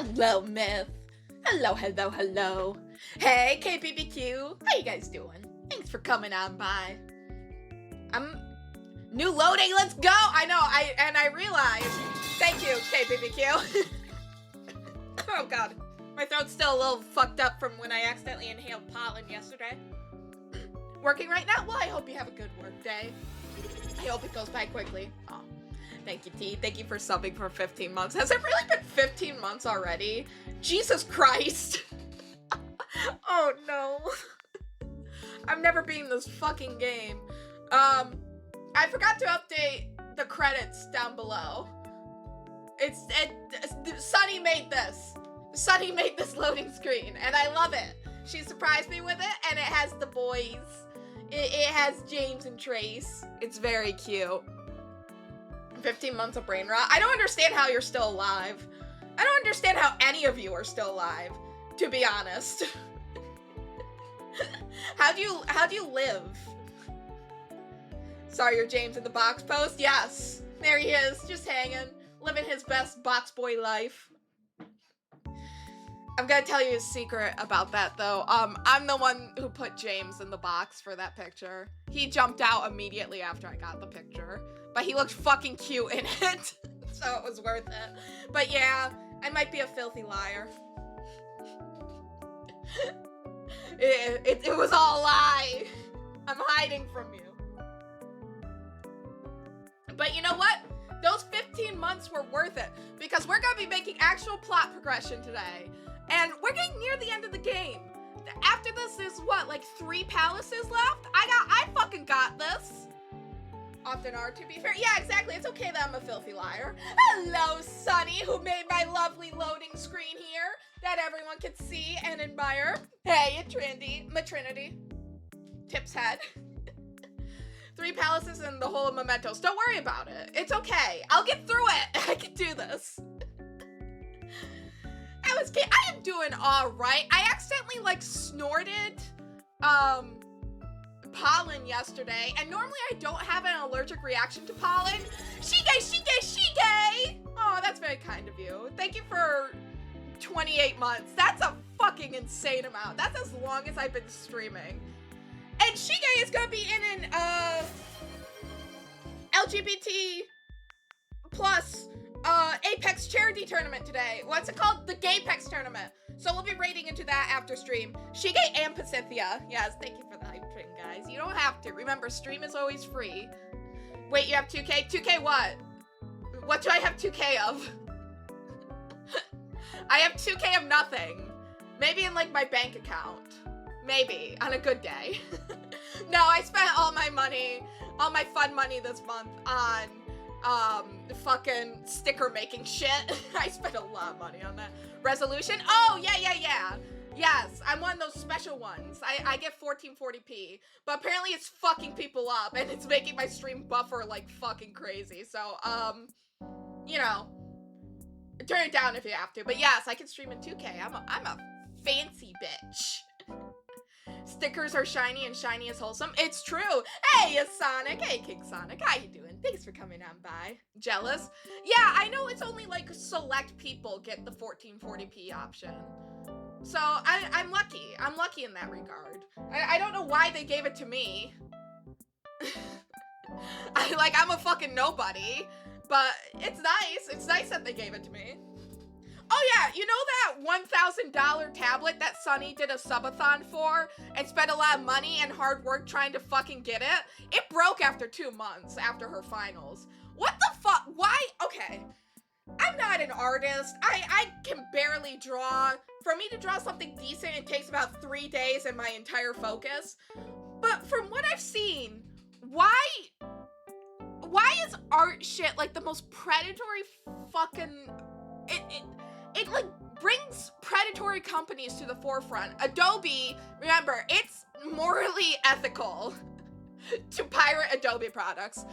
Hello, Myth. Hello, hello, hello. Hey, KPBQ. How you guys doing? Thanks for coming on by. New loading, let's go! I know, I realized. Thank you, KPBQ. Oh god. My throat's still a little fucked up from when I accidentally inhaled pollen yesterday. Working right now? Well, I hope you have a good work day. I hope it goes by quickly. Oh, thank you, T. Thank you for subbing for 15 months. Has it really been 15 months already? Jesus Christ. Oh no. I'm never beating this fucking game. I forgot to update the credits down below. Sunny made this. Sunny made this loading screen, and I love it. She surprised me with it, and it has the boys. It has James and Trace. It's very cute. 15 months of brain rot. I don't understand how you're still alive. I don't understand how any of you are still alive, to be honest. How do you live? Sorry, you're James in the box post? Yes. There he is, just hanging, living his best box boy life. I'm gonna tell you a secret about that though. I'm the one who put James in the box for that picture. He jumped out immediately after I got the picture, but he looked fucking cute in it, so it was worth it. But yeah, I might be a filthy liar. It was all a lie. I'm hiding from you. But you know what? Those 15 months were worth it because we're gonna be making actual plot progression today. And we're getting near the end of the game. After this, there's what, like 3 palaces left? I fucking got this. Often are, to be fair. Yeah, exactly. It's okay that I'm a filthy liar. Hello, Sunny, who made my lovely loading screen here that everyone could see and admire. Hey, Trinity. Tip's head. 3 palaces and the whole of Mementos. Don't worry about it. It's okay. I'll get through it. I can do this. I am doing all right. I accidentally snorted pollen yesterday, and normally I don't have an allergic reaction to pollen. Shige! Oh, that's very kind of you. Thank you for 28 months. That's a fucking insane amount. That's as long as I've been streaming. And Shige is gonna be in an LGBT plus Apex charity tournament today. What's it called? The Gaypex tournament. So we'll be raiding into that after stream. Shige and Pacifica. Yes, thank you for the hype train, guys. You don't have to. Remember, stream is always free. Wait, you have 2K? 2K what? What do I have 2K of? I have 2K of nothing. Maybe in my bank account. Maybe, on a good day. No, I spent all my money, all my fun money this month on fucking sticker making shit. I spent a lot of money on that. Resolution? Oh, yeah. Yes, I'm one of those special ones. I get 1440p, but apparently it's fucking people up and it's making my stream buffer like fucking crazy. So, you know, turn it down if you have to. But yes, I can stream in 2K. I'm a fancy bitch. Stickers are shiny and shiny is wholesome. It's true. Hey, it's Sonic. Hey, King Sonic. How you doing? Thanks for coming on by. Jealous? Yeah, I know it's only select people get the 1440p option. So I'm lucky. I'm lucky in that regard. I don't know why they gave it to me. I'm a fucking nobody, but it's nice. It's nice that they gave it to me. Oh yeah, you know that $1,000 tablet that Sunny did a subathon for and spent a lot of money and hard work trying to fucking get it? It broke after 2 months after her finals. What the fuck? Why? Okay. I'm not an artist. I can barely draw. For me to draw something decent, it takes about 3 days and my entire focus. But from what I've seen, why is art shit the most predatory fucking... It brings predatory companies to the forefront. Adobe, remember, it's morally ethical to pirate Adobe products.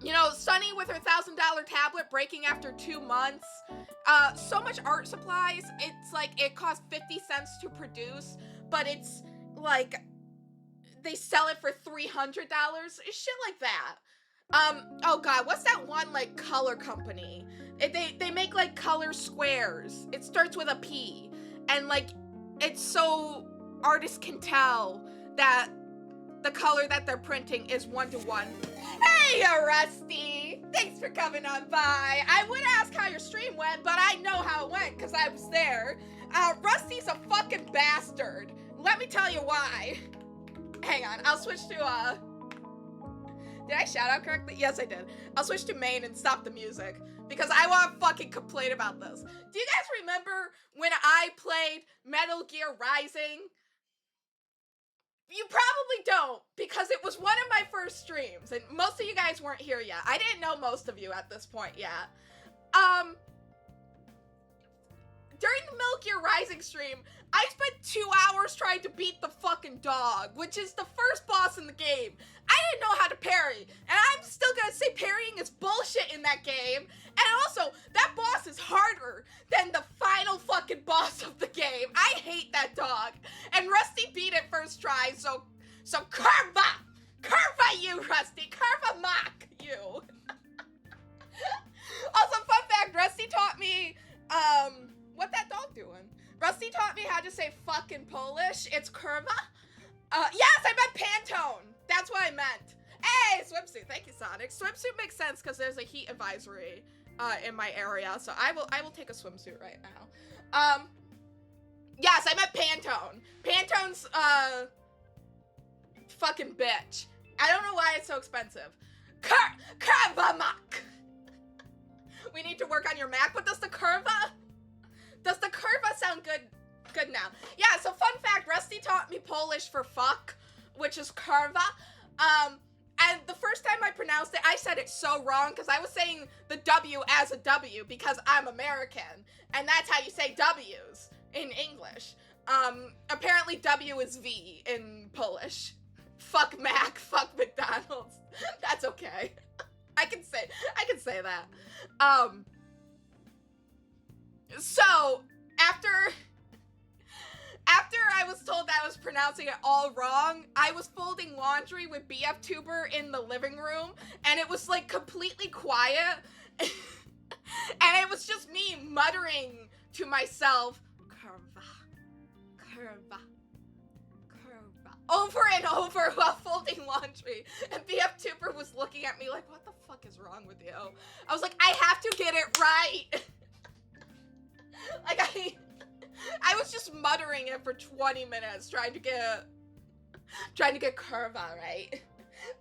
You know, Sunny with her $1,000 tablet breaking after 2 months. So much art supplies. It's it costs 50 cents to produce, but it's they sell it for $300. Shit like that. Oh god, what's that one color company They make like color squares. It starts with a P, and like it's so artists can tell that the color that they're printing is 1-to-1. Hey, Rusty! Thanks for coming on by. I would ask how your stream went, but I know how it went because I was there. Rusty's a fucking bastard. Let me tell you why. Hang on, I'll switch to, did I shout out correctly? Yes, I did. I'll switch to main and stop the music because I want to fucking complain about this. Do you guys remember when I played Metal Gear Rising? You probably don't, because it was one of my first streams, and most of you guys weren't here yet. I didn't know most of you at this point yet. During the Metal Gear Rising stream, I spent 2 hours trying to beat the fucking dog, which is the first boss in the game. I didn't know how to parry, and I'm still gonna say parrying is bullshit in that game. And also, that boss is harder than the final fucking boss of the game. I hate that dog. And Rusty beat it first try, so Curva you, Rusty, Curva mock you. Also, fun fact, Rusty taught me, what that dog doing? Rusty taught me how to say fuck in Polish. It's Curva. Yes, I meant Pantone. That's what I meant. Hey, swimsuit. Thank you, Sonic. Swimsuit makes sense because there's a heat advisory in my area, so I will take a swimsuit right now. Yes, I meant Pantone. Pantone's fucking bitch. I don't know why it's so expensive. Curva Mac. We need to work on your Mac, but does the Curva sound good now? Yeah, so fun fact, Rusty taught me Polish for fuck, which is Curva. And the first time I pronounced it, I said it so wrong because I was saying the W as a W because I'm American, and that's how you say W's in English. Apparently W is V in Polish. Fuck Mac, fuck McDonald's. That's okay. I can say that. So after I was told that I was pronouncing it all wrong, I was folding laundry with BF Tuber in the living room, and it was like completely quiet, and it was just me muttering to myself, curva, over and over while folding laundry, and BF Tuber was looking at me like, what the fuck is wrong with you? I was like, I have to get it right. Like, I was just muttering it for 20 minutes trying to get Curva right.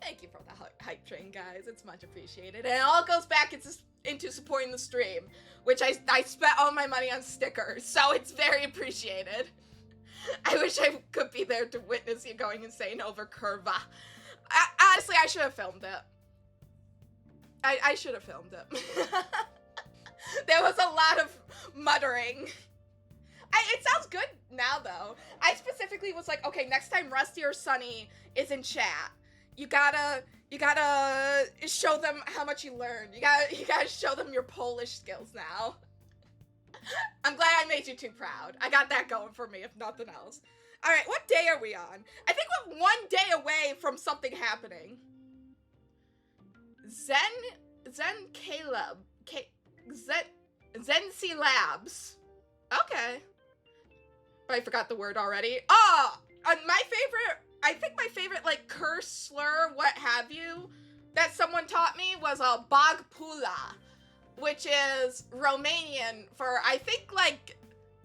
Thank you for the hype train, guys. It's much appreciated. And it all goes back into supporting the stream, which I spent all my money on stickers, so it's very appreciated. I wish I could be there to witness you going insane over Curva. Honestly, I should have filmed it. I should have filmed it. There was a lot of muttering. It sounds good now, though. I specifically was like, okay, next time Rusty or Sunny is in chat, you gotta show them how much you learned. You gotta show them your Polish skills now. I'm glad I made you too proud. I got that going for me, if nothing else. All right, what day are we on? I think we're 1 day away from something happening. Zency Labs. Okay. But I forgot the word already. Oh, I think my favorite, like, curse, slur, what have you, that someone taught me was a bagpula, which is Romanian for, I think, like,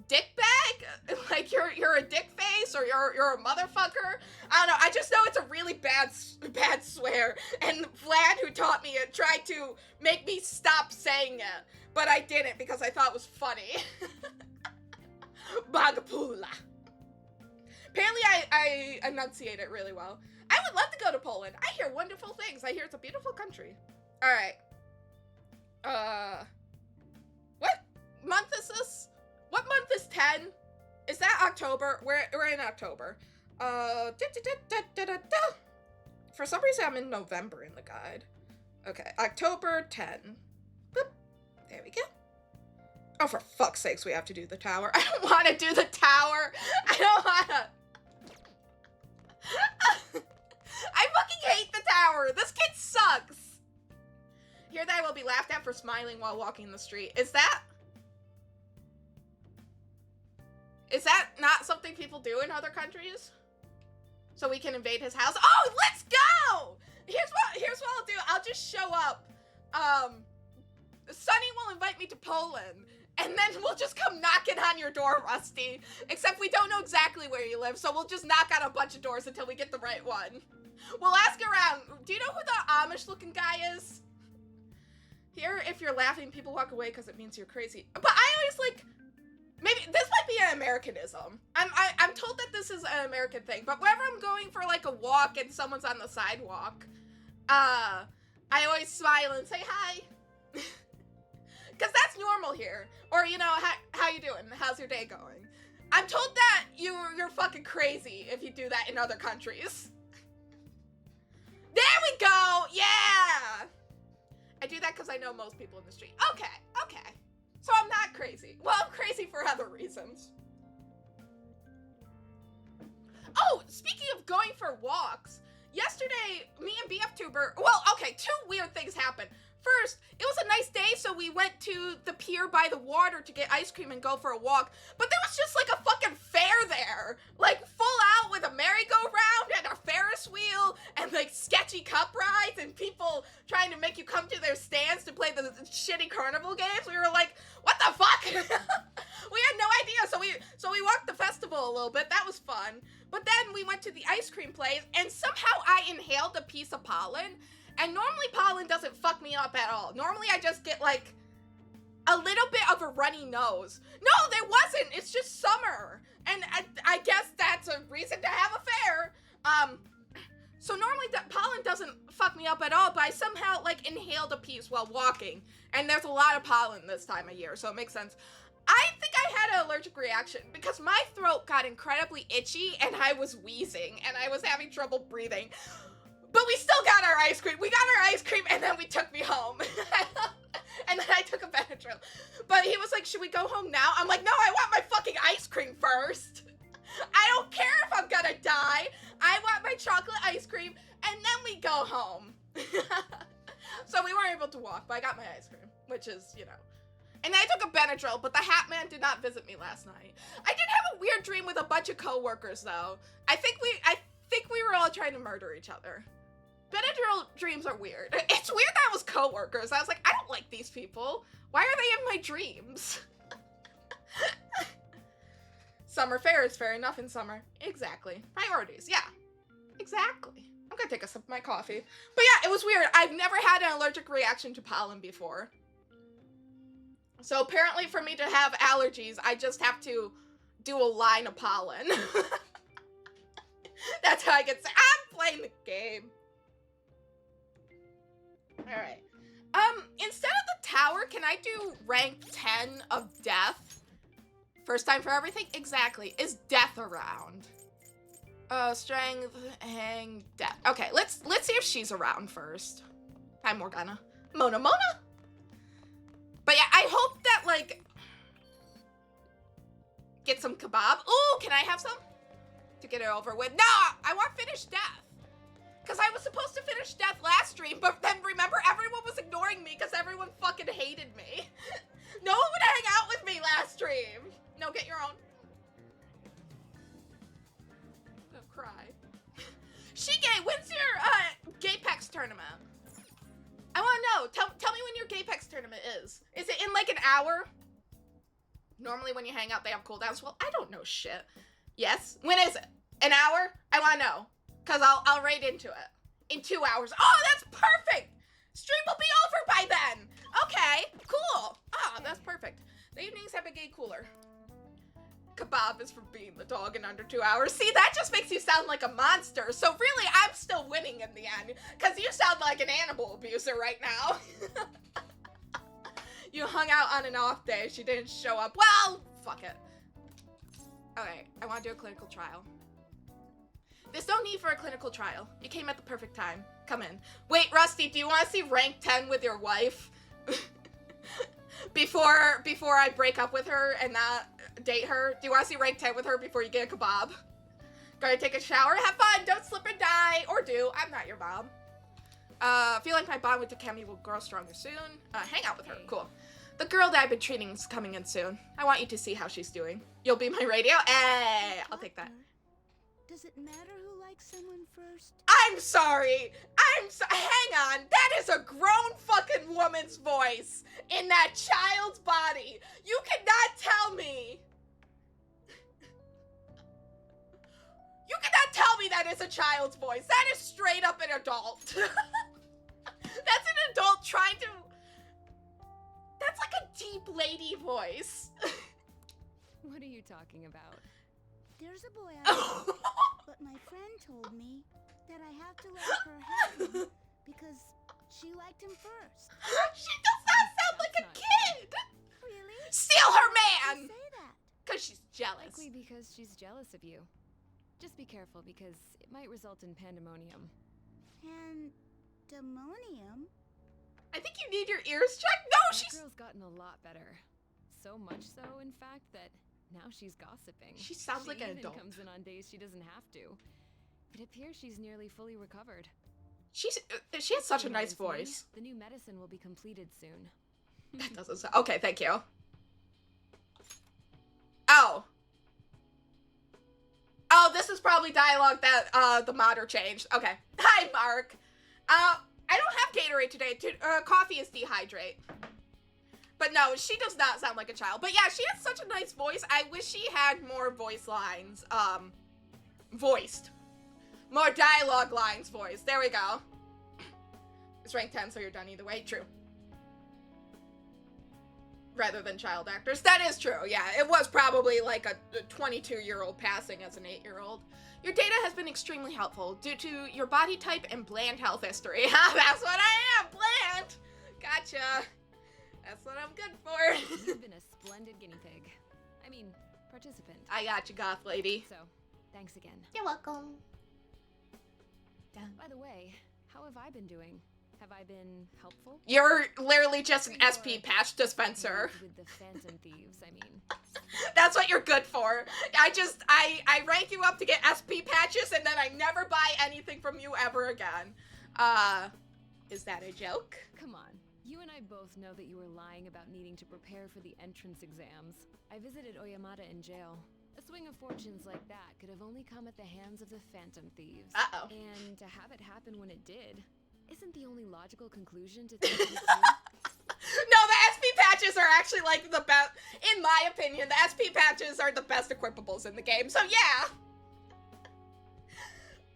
dick bag? Like, you're a dick face, or you're a motherfucker? I don't know, I just know it's a really bad swear, and Vlad, who taught me it, tried to make me stop saying it, but I didn't because I thought it was funny. Bagpula. Apparently I enunciate it really well. I would love to go to Poland. I hear wonderful things. I hear it's a beautiful country. Alright. What month is this? What month is 10? Is that October? We're in October. For some reason I'm in November in the guide. Okay, October 10. Boop. There we go. Oh, for fuck's sakes, we have to do the tower. I don't want to do the tower. I don't want to. I fucking hate the tower. This kid sucks. Here that I will be laughed at for smiling while walking the street. Is that not something people do in other countries? So we can invade his house? Oh, let's go! Here's what I'll do. I'll just show up. Sunny will invite me to Poland, and then we'll just come knocking on your door, Rusty. Except we don't know exactly where you live, so we'll just knock on a bunch of doors until we get the right one. We'll ask around. Do you know who the Amish-looking guy is? Here, if you're laughing, people walk away because it means you're crazy. But I always, like, maybe this might be an Americanism. I'm told that this is an American thing, but whenever I'm going for, like, a walk and someone's on the sidewalk, I always smile and say hi. Because that's normal here. Or, you know, how you doing? How's your day going? I'm told that you're fucking crazy if you do that in other countries. There we go! Yeah! I do that because I know most people in the street. Okay. So I'm not crazy. Well, I'm crazy for other reasons. Oh, speaking of going for walks, yesterday, me and BFTuber, well, okay, two weird things happened. First, it was a nice day, so we went to the pier by the water to get ice cream and go for a walk, but there was just like a fucking fair there, like full out with a merry-go-round and a Ferris wheel and like sketchy cup rides and people trying to make you come to their stands to play the shitty carnival games. We were like, what the fuck? We had no idea, so we walked the festival a little bit. That was fun. But then we went to the ice cream place and somehow I inhaled a piece of pollen. And normally pollen doesn't fuck me up at all. Normally I just get like a little bit of a runny nose. No, there wasn't. It's just summer. And I guess that's a reason to have a fair. So normally pollen doesn't fuck me up at all, but I somehow like inhaled a piece while walking. And there's a lot of pollen this time of year, so it makes sense. I think I had an allergic reaction because my throat got incredibly itchy and I was wheezing and I was having trouble breathing. But we still got our ice cream. We got our ice cream and then we took me home. And then I took a Benadryl. But he was like, should we go home now? I'm like, no, I want my fucking ice cream first. I don't care if I'm gonna die. I want my chocolate ice cream and then we go home. So we weren't able to walk, but I got my ice cream, which is, you know. And I took a Benadryl, but the Hat Man did not visit me last night. I did have a weird dream with a bunch of coworkers, though. I think we were all trying to murder each other. Benadryl dreams are weird. It's weird that it was coworkers. I was like, I don't like these people. Why are they in my dreams? Summer fair is fair enough in summer. Exactly. Priorities, yeah. Exactly. I'm gonna take a sip of my coffee. But yeah, it was weird. I've never had an allergic reaction to pollen before. So apparently for me to have allergies, I just have to do a line of pollen. That's how I get sick. I'm playing the game. Alright. Instead of the tower, can I do rank 10 of death? First time for everything? Exactly. Is death around? Strength, hang, death. Okay, let's see if she's around first. Hi, Morgana. Mona. But yeah, I hope that, like, get some kebab. Ooh, can I have some? To get it over with. No, I want finished death. Because I was supposed to finish death last stream, but then remember, everyone was ignoring me because everyone fucking hated me. No one would hang out with me last stream. No, get your own. I'll cry. Shige, when's your Gapex tournament? I want to know. Tell me when your Gapex tournament is. Is it in like an hour? Normally when you hang out, they have cooldowns. Well, I don't know shit. Yes? When is it? An hour? I want to know. Because I'll raid into it. In 2 hours. Oh, that's perfect! Stream will be over by then! Okay, cool. Ah, that's perfect. The evenings have a gay cooler. Kebab is for being the dog in under 2 hours. See, that just makes you sound like a monster. So really, I'm still winning in the end. Because you sound like an animal abuser right now. You hung out on an off day. She didn't show up. Well, fuck it. Okay, I want to do a clinical trial. There's no need for a clinical trial. You came at the perfect time. Come in. Wait, Rusty, do you want to see rank 10 with your wife? before I break up with her and not date her? Do you want to see rank 10 with her before you get a kebab? Gotta take a shower? Have fun! Don't slip and die! Or do. I'm not your mom. Feel like my bond with Takemi will grow stronger soon. Hang out with her. Cool. The girl that I've been treating is coming in soon. I want you to see how she's doing. You'll be my radio? Hey, I'll take that. Does it matter who likes someone first? I'm sorry. Hang on. That is a grown fucking woman's voice in that child's body. You cannot tell me. You cannot tell me that is a child's voice. That is straight up an adult. That's an adult trying to... That's like a deep lady voice. What are you talking about? There's a boy I know, but my friend told me that I have to let her have him because she liked him first. She does not sound like a kid. Really? Steal her Why man. did you say that? Because she's jealous. Likely because she's jealous of you. Just be careful because it might result in pandemonium. Pandemonium? I think you need your ears checked. No, That she's... girl's gotten a lot better. So much so, in fact, that now she's gossiping. She sounds like an even adult. comes in on days she doesn't have to. It appears she's nearly fully recovered. She has such a nice Reminds me, voice. The new medicine will be completed soon. That doesn't sound... Okay, thank you. Oh. Oh, this is probably dialogue that, the modder changed. Okay. Hi, Mark. I don't have Gatorade today. Coffee is dehydrate. But no, she does not sound like a child. But yeah, she has such a nice voice. I wish she had more voice lines, voiced. More dialogue lines voiced. There we go. It's rank 10, so you're done either way. True. Rather than child actors. That is true, yeah. It was probably like a 22-year-old passing as an 8-year-old. Your data has been extremely helpful due to your body type and bland health history. That's what I am, bland! Gotcha. That's what I'm good for. You've been a splendid guinea pig. I mean, participant. I got you, goth lady. So, thanks again. You're welcome. By the way, how have I been doing? Have I been helpful? You're literally just an SP patch dispenser. With the Phantom Thieves, I mean. That's what you're good for. I rank you up to get SP patches and then I never buy anything from you ever again. Is that a joke? Come on. You and I both know that you were lying about needing to prepare for the entrance exams. I visited Oyamata in jail. A swing of fortunes like that could have only come at the hands of the Phantom Thieves. Uh-oh. And to have it happen when it did, isn't the only logical conclusion to think it was you? No, the SP patches are actually like the best, in my opinion, the SP patches are the best equipables in the game, so yeah.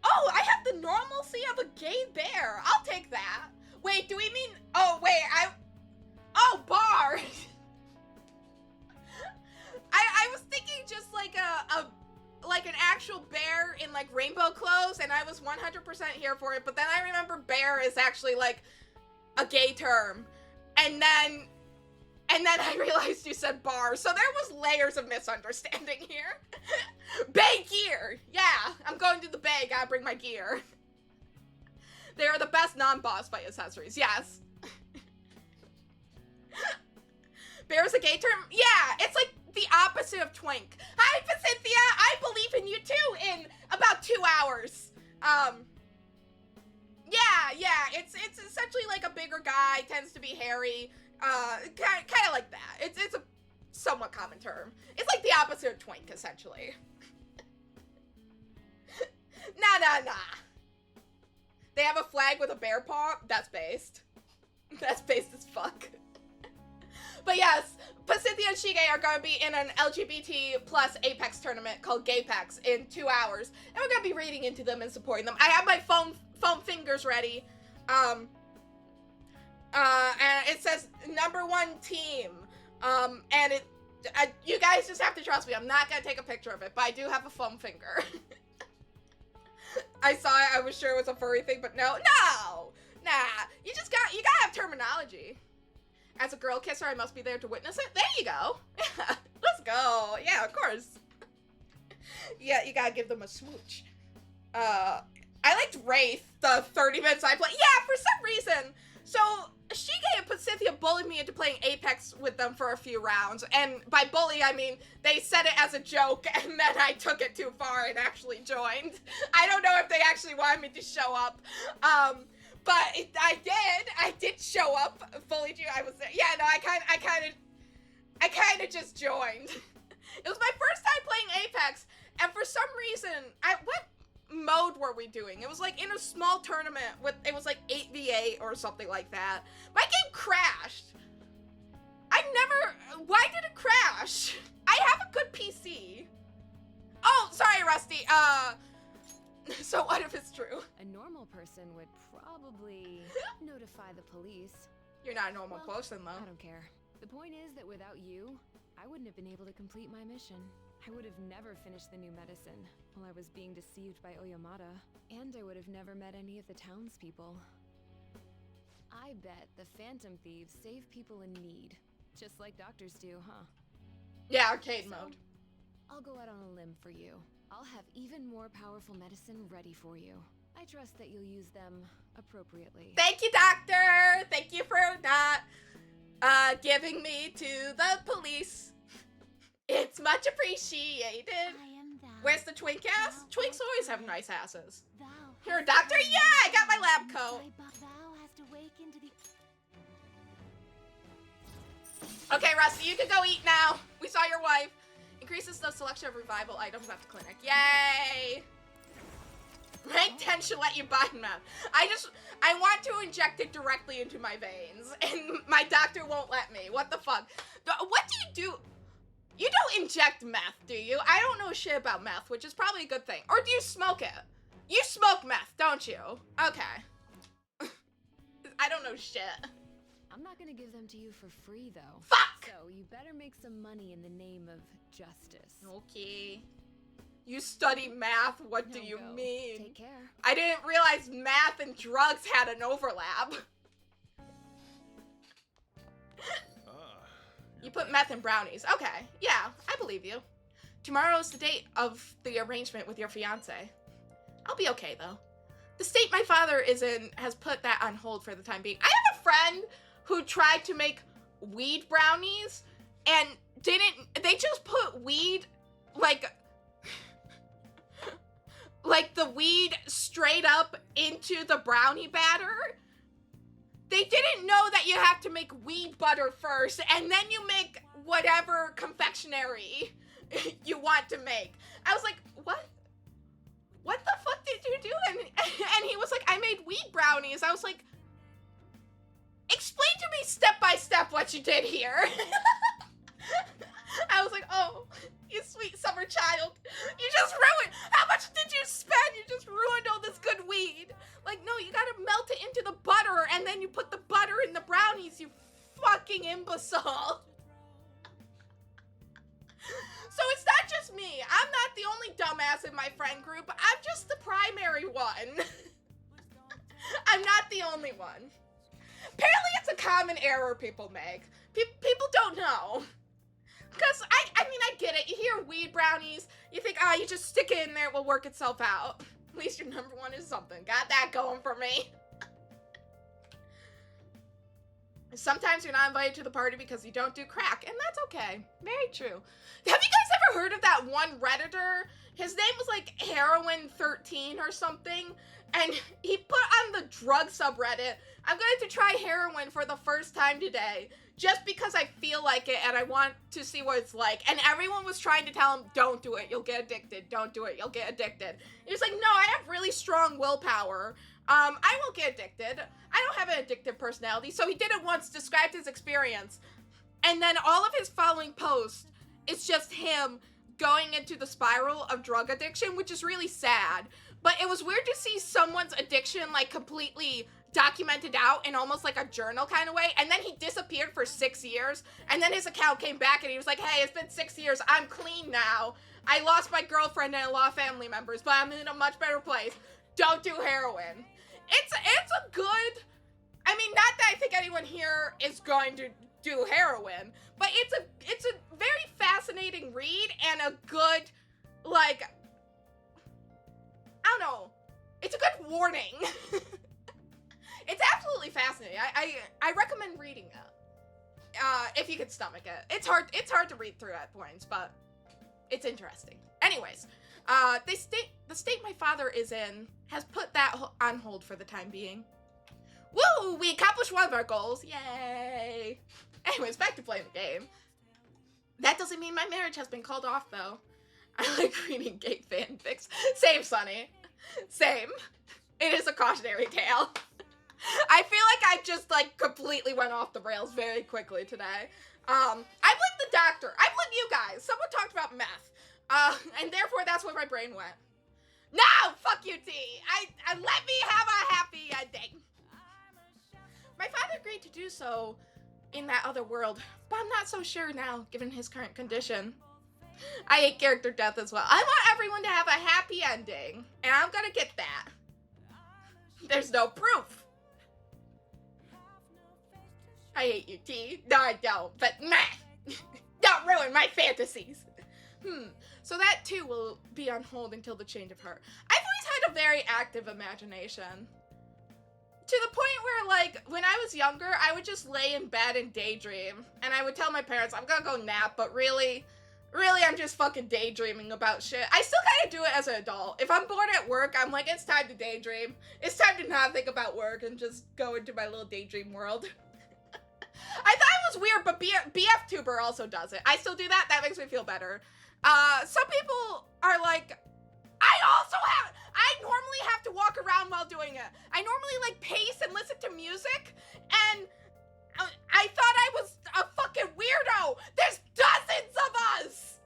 Oh, I have the normalcy of a gay bear. I'll take that. Wait, do we mean, oh wait, oh, bar. I was thinking just like like an actual bear in like rainbow clothes, and I was 100% here for it, but then I remember bear is actually like a gay term, and then I realized you said bar, so there was layers of misunderstanding here. Bay gear, yeah, I'm going to the bay, gotta bring my gear. They are the best non-boss fight accessories, yes. Bear is a gay term? Yeah, it's like the opposite of twink. Hi, Cynthia, I believe in you too in about 2 hours. Yeah, it's essentially like a bigger guy, tends to be hairy, kind of like that. It's a somewhat common term. It's like the opposite of twink, essentially. Nah. They have a flag with a bear paw? That's based. That's based as fuck. But yes, Cynthia and Shige are going to be in an LGBT plus Apex tournament called Gaypex in 2 hours. And we're going to be reading into them and supporting them. I have my foam fingers ready. And it says #1 team. And you guys just have to trust me. I'm not going to take a picture of it, but I do have a foam finger. I saw it, I was sure it was a furry thing, but no. Nah. You gotta have terminology. As a girl kisser, I must be there to witness it. There you go. Yeah, let's go. Yeah, of course. Yeah, you gotta give them a smooch. I liked Wraith, the 30 minutes I played. Yeah, for some reason. So, Shige and Cynthia bullied me into playing Apex with them for a few rounds. And by bully, I mean, they said it as a joke, and then I took it too far and actually joined. I don't know if they actually wanted me to show up. But I did show up fully. I was there. Yeah, no, I kind of just joined. It was my first time playing Apex, and for some reason, what mode were we doing? It was like in a small tournament it was like 8v8 or something like that. My game crashed. Why did it crash? I have a good PC. Oh, sorry, Rusty. So what if it's true? A normal person would probably notify the police. You're not a normal Well, person, though. I don't care. The point is that without you, I wouldn't have been able to complete my mission. I would have never finished the new medicine while I was being deceived by Oyamata, and I would have never met any of the townspeople. I bet the Phantom Thieves save people in need, just like doctors do, huh? Yeah, arcade So, mode. I'll go out on a limb for you. I'll have even more powerful medicine ready for you. I trust that you'll use them appropriately. Thank you, doctor. Thank you for not giving me to the police. It's much appreciated. I am thou. Where's the twink ass? Twinks always have nice asses. Thou You're a hast doctor? done Yeah, I got my lab and coat. Thou hast awakened to the... Okay, Rusty, you can go eat now. We saw your wife. Increases the selection of revival items at the clinic. Yay! Rank 10 should let you buy meth. I want to inject it directly into my veins, and my doctor won't let me. What the fuck? What do you do? You don't inject meth, do you? I don't know shit about meth, which is probably a good thing. Or do you smoke it? You smoke meth, don't you? Okay. I don't know shit. I'm not gonna give them to you for free, though. Fuck! So you better make some money in the name of justice. Okay. You study math, what do Now you go. mean? Take care. I didn't realize math and drugs had an overlap. You put meth in brownies. Okay, yeah, I believe you. Tomorrow's the date of the arrangement with your fiance. I'll be okay, though. The state my father is in has put that on hold for the time being. I have a friend who tried to make weed brownies and they just put weed, like the weed straight up into the brownie batter. They didn't know that you have to make weed butter first, and then you make whatever confectionery you want to make. I was like, what? What the fuck did you do? And he was like, I made weed brownies. I was like, explain to me step by step what you did here. I was like, oh, you sweet summer child. You just ruined. How much did you spend? You just ruined all this good weed. Like, no, you gotta melt it into the butter, and then you put the butter in the brownies, you fucking imbecile. So it's not just me. I'm not the only dumbass in my friend group. I'm just the primary one. I'm not the only one. Apparently it's a common error people make. People don't know. Because, I mean, I get it. You hear weed brownies, you think, oh, you just stick it in there, it will work itself out. At least your number one is something. Got that going for me. Sometimes you're not invited to the party because you don't do crack, and that's okay. Very true. Have you guys ever heard of that one Redditor? His name was like Heroin13 or something, and he put on the drug subreddit, I'm going to try heroin for the first time today, just because I feel like it and I want to see what it's like. And everyone was trying to tell him, don't do it, you'll get addicted. Don't do it, you'll get addicted. He was like, no, I have really strong willpower. I won't get addicted. I don't have an addictive personality. So he did it once, described his experience. And then all of his following posts, it's just him going into the spiral of drug addiction, which is really sad. But it was weird to see someone's addiction like completely documented out in almost like a journal kind of way. And then he disappeared for 6 years. And then his account came back and he was like, hey, it's been 6 years. I'm clean now. I lost my girlfriend and a lot of family members, but I'm in a much better place. Don't do heroin. It's a good, I mean, not that I think anyone here is going to do heroin, but it's a very fascinating read and a good, like, I don't know, it's a good warning. It's absolutely fascinating. I recommend reading it. If you can stomach it. It's hard to read through at points, but it's interesting. Anyways, the state my father is in has put that on hold for the time being. Woo! We accomplished one of our goals. Yay! Anyways, back to playing the game. That doesn't mean my marriage has been called off, though. I like reading gay fanfics. Same, Sunny. Same. It is a cautionary tale. I feel like I just, like, completely went off the rails very quickly today. I blame the doctor. I blame you guys. Someone talked about meth. And therefore that's where my brain went. No! Fuck you, T! I let me have a happy ending. My father agreed to do so in that other world, but I'm not so sure now, given his current condition. I hate character death as well. I want everyone to have a happy ending, and I'm gonna get that. There's no proof. I hate you, T. No, I don't, but meh. Don't ruin my fantasies. So that too will be on hold until the change of heart. I've always had a very active imagination. To the point where, like, when I was younger, I would just lay in bed and daydream. And I would tell my parents, I'm gonna go nap, but really, I'm just fucking daydreaming about shit. I still kind of do it as an adult. If I'm bored at work, I'm like, it's time to daydream. It's time to not think about work and just go into my little daydream world. I thought it was weird, but BFTuber also does it. I still do that. That makes me feel better. Some people are like, I normally have to walk around while doing it. I normally, like, pace and listen to music, and I thought I was a fucking weirdo. There's dozens of us.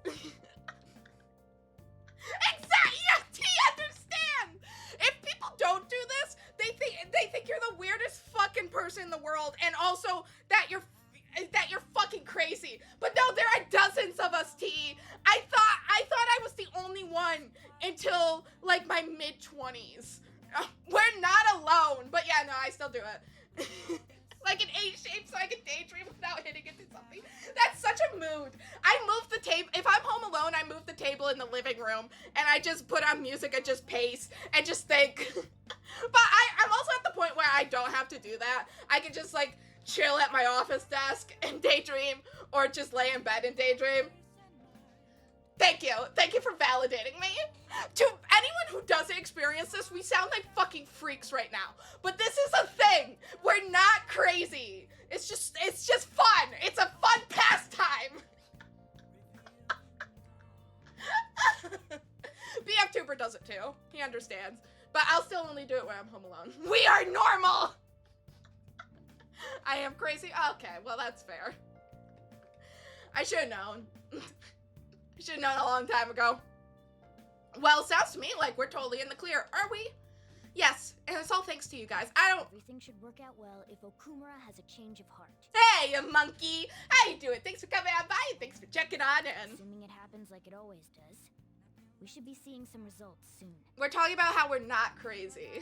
Exactly. Yeah, understand. If people don't do this, they think you're the weirdest fucking person in the world, and also that you're fucking crazy. But no, there are dozens of us, T. I thought I was the only one until, like, my mid-20s. We're not alone. But yeah, no, I still do it. Like an A shape so I can daydream without hitting into something. That's such a mood. I move the table. If I'm home alone, I move the table in the living room and I just put on music and just pace and just think. But I'm also at the point where I don't have to do that. I can just, like, chill at my office desk and daydream, or just lay in bed and daydream. Thank you for validating me. To anyone who doesn't experience this, we sound like fucking freaks right now. But this is a thing. We're not crazy. It's just fun. It's a fun pastime. BFTuber does it too. He understands. But I'll still only do it when I'm home alone. We are normal. I am crazy? Okay, well, that's fair. I should have known. I should have known a long time ago. Well, sounds to me like we're totally in the clear, are we? Yes, and it's all thanks to you guys. Everything should work out well if Okumura has a change of heart. Hey, you monkey! How you doing? Thanks for coming on by, and thanks for checking on in. Assuming it happens like it always does, we should be seeing some results soon. We're talking about how we're not crazy.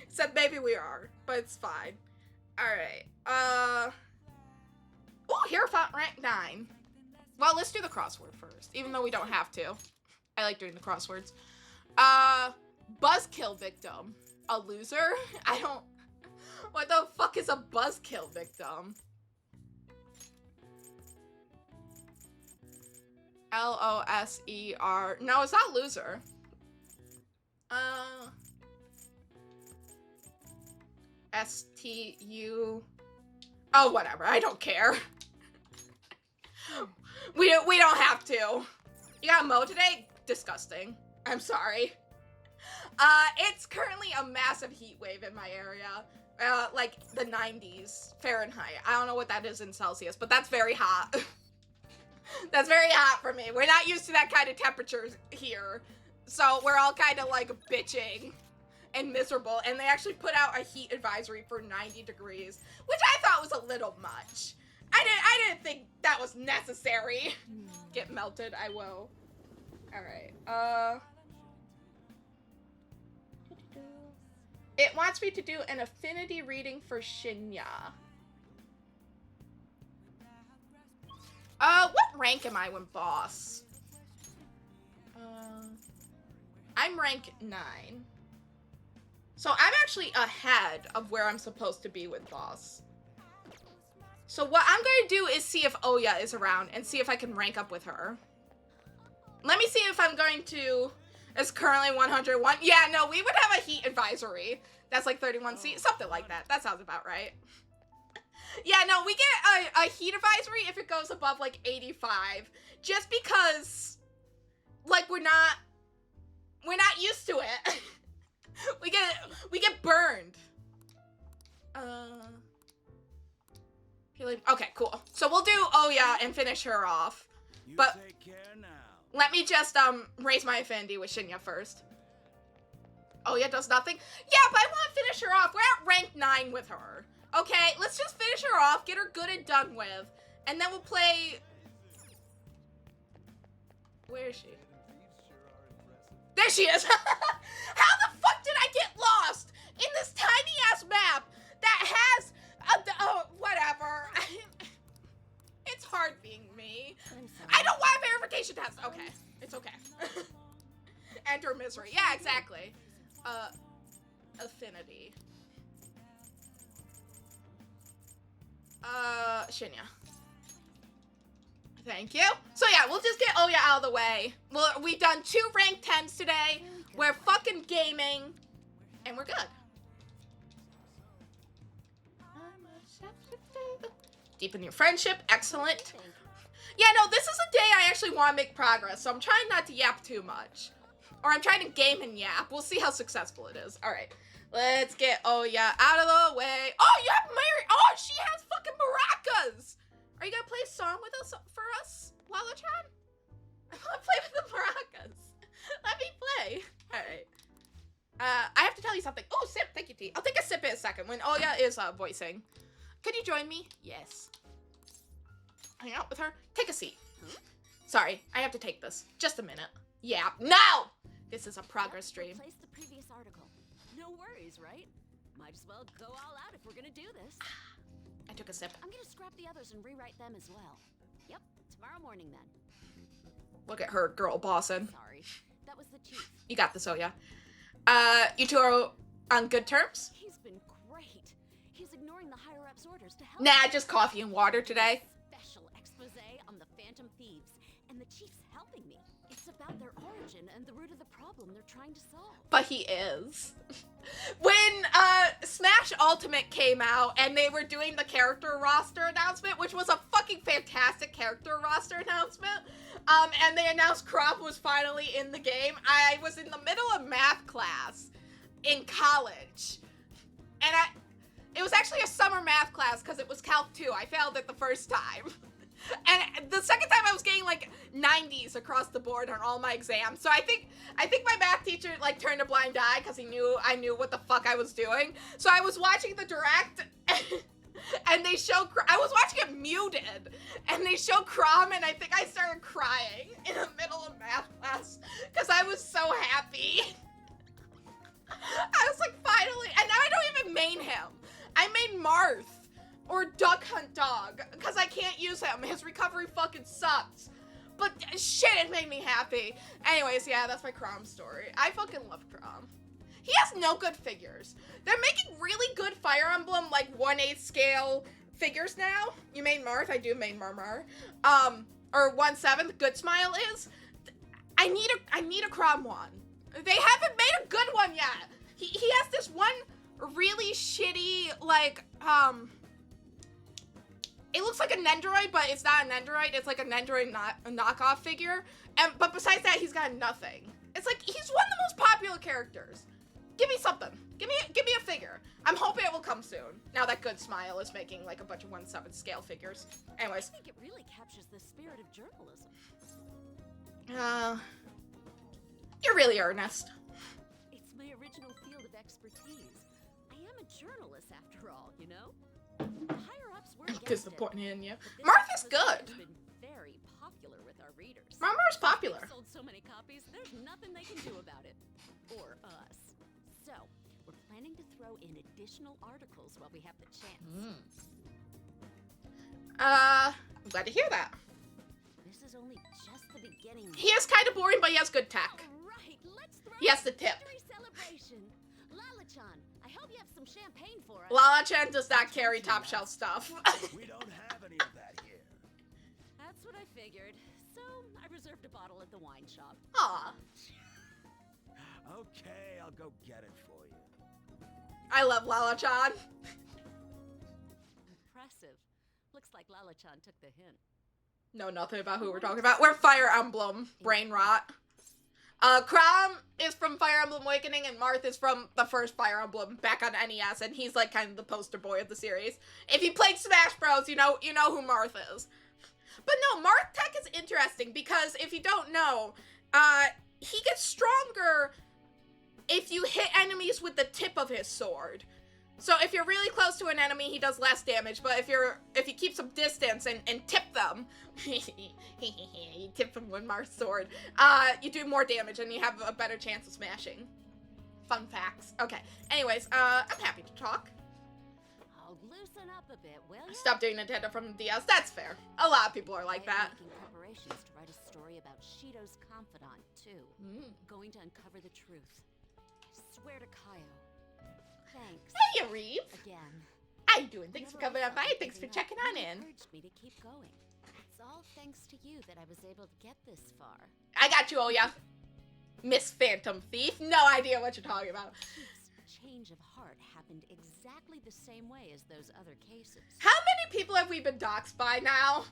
Except maybe we are, but it's fine. Alright, oh, Hierophant rank 9. Well, let's do the crossword first, even though we don't have to. I like doing the crosswords. Buzzkill victim. A loser? What the fuck is a buzzkill victim? L-O-S-E-R. No, it's not loser. S-T-U... Oh, whatever. I don't care. We don't have to. You got mow today? Disgusting. I'm sorry. It's currently a massive heat wave in my area. Like the 90s Fahrenheit. I don't know what that is in Celsius, but that's very hot. That's very hot for me. We're not used to that kind of temperatures here. So we're all kind of like bitching and miserable. And they actually put out a heat advisory for 90 degrees, which I thought was a little much. I didn't think that was necessary. Get melted, I will. Alright, it wants me to do an affinity reading for Shinya. What rank am I when boss? I'm rank 9. So I'm actually ahead of where I'm supposed to be with boss. So what I'm going to do is see if Oya is around and see if I can rank up with her. Let me see if I'm going to... It's currently 101. Yeah, no, we would have a heat advisory. That's like 31 seats, something like that. That sounds about right. Yeah, no, we get a heat advisory if it goes above like 85, just because, like, we're not used to it. we get burned. Okay, cool. So we'll do Oya and finish her off. But take care now. let me just raise my affinity with Shinya first. Oya does nothing? Yeah, but I want to finish her off. We're at rank 9 with her. Okay, let's just finish her off, get her good and done with, and then we'll play... Where is she? There she is! How the fuck did I get lost in this tiny-ass map that has whatever. It's hard being me. I don't want a verification test. Okay, it's okay. Enter misery. Yeah, exactly. Affinity. Shinya. Thank you. So yeah, we'll just get Oya out of the way. We've done 2 rank 10s today. We're fucking gaming, and we're good. Deepen your friendship. Excellent. Yeah, no, this is a day I actually want to make progress, so I'm trying not to yap too much. Or I'm trying to game and yap. We'll see how successful it is. All right. Let's get Oya out of the way. Oh, you have Mary. Oh, she has fucking maracas. Are you going to play a song with us for us, Lala-chan? I want to play with the maracas. Let me play. All right. I have to tell you something. Oh, sip. Thank you, T. I'll take a sip in a second when Oya is voicing. Could you join me? Yes. Hang out with her. Take a seat. Sorry, I have to take this. Just a minute. Yeah. No! This is a progress stream. Replace the previous article. No worries, right? Might as well go all out if we're gonna do this. I took a sip. I'm gonna scrap the others and rewrite them as well. Yep, tomorrow morning then. Look at her, girl bossing. Sorry, that was the chief. You got this, Oya. You two are on good terms? He's been great. He's ignoring the higher-ups' orders to help. Nah, just coffee and water today. Special expose on the Phantom Thieves, and the chief's helping me. It's about their origin and the root of the problem they're trying to solve. But he is. When Smash Ultimate came out and they were doing the character roster announcement, which was a fucking fantastic character roster announcement, and they announced Crop was finally in the game, I was in the middle of math class in college. And it was actually a summer math class because it was Calc 2. I failed it the first time. And the second time I was getting like 90s across the board on all my exams. So I think my math teacher like turned a blind eye because I knew what the fuck I was doing. So I was watching the direct and they show, I was watching it muted and they show Crom and I think I started crying in the middle of math class because I was so happy. I was like, finally, and now I don't even main him. I main Marth. Or Duck Hunt Dog, because I can't use him. His recovery fucking sucks. But shit, it made me happy. Anyways, yeah, that's my Crom story. I fucking love Crom. He has no good figures. They're making really good Fire Emblem, like 1/8 scale figures now. You main Marth, I do main Marmar. Or 1/7, Good Smile is. I need a Crom one. They haven't made a good one yet. He has this one really shitty, like, it looks like a Nendoroid, but it's not a Nendoroid. It's like a Nendoroid knockoff figure. But besides that, he's got nothing. It's like, he's one of the most popular characters. Give me something. Give me a figure. I'm hoping it will come soon. Now that Good Smile is making like a bunch of 1/7 scale figures. Anyways. I think it really captures the spirit of journalism. You're really earnest. It's my original field of expertise. I am a journalist after all, you know? The higher-ups were against it, Disappointing you. but this Marth is episode good. has been very popular with our readers. Marmar's popular. We've sold so many copies, there's nothing they can do about it. Or us. So, we're planning to throw in additional articles while we have the chance. I'm glad to hear that. This is only just the beginning. He is kind of boring, but he has good tech. All right, let's throw He has in the tip. victory celebration. Lala-chan, I hope you have some champagne for us. Lala-chan does not carry top shelf stuff. We don't have any of that here. That's what I figured. So, I reserved a bottle at the wine shop. Aw. Okay, I'll go get it for you. I love Lala-chan. Impressive. Looks like Lala-chan took the hint. Know nothing about who we're talking about. We're Fire Emblem. Brain rot. Crom is from Fire Emblem Awakening, and Marth is from the first Fire Emblem back on NES, and he's like kind of the poster boy of the series. If you played Smash Bros, you know who Marth is. But no, Marth Tech is interesting because if you don't know, he gets stronger if you hit enemies with the tip of his sword. So if you're really close to an enemy, he does less damage, but if you keep some distance and tip them, you tip them with Marth's sword, you do more damage and you have a better chance of smashing. Fun facts. Okay, anyways, I'm happy to talk. Oh, loosen up a bit, will you? Stop doing Nintendo from the DS, that's fair. A lot of people are like I am that. making preparations to write a story about Shido's confidant, too. Going to uncover the truth. I swear to Kaio. Thanks. Hey, Reeve. Again. How you doing? Thanks for Whenever coming I on felt by. like Thanks for giving up, checking on you in. encouraged me to keep going. It's all thanks to you that I was able to get this far. I got you, Oya. Miss Phantom Thief. No idea what you're talking about. Chief's change of heart happened exactly the same way as those other cases. How many people have we been doxxed by now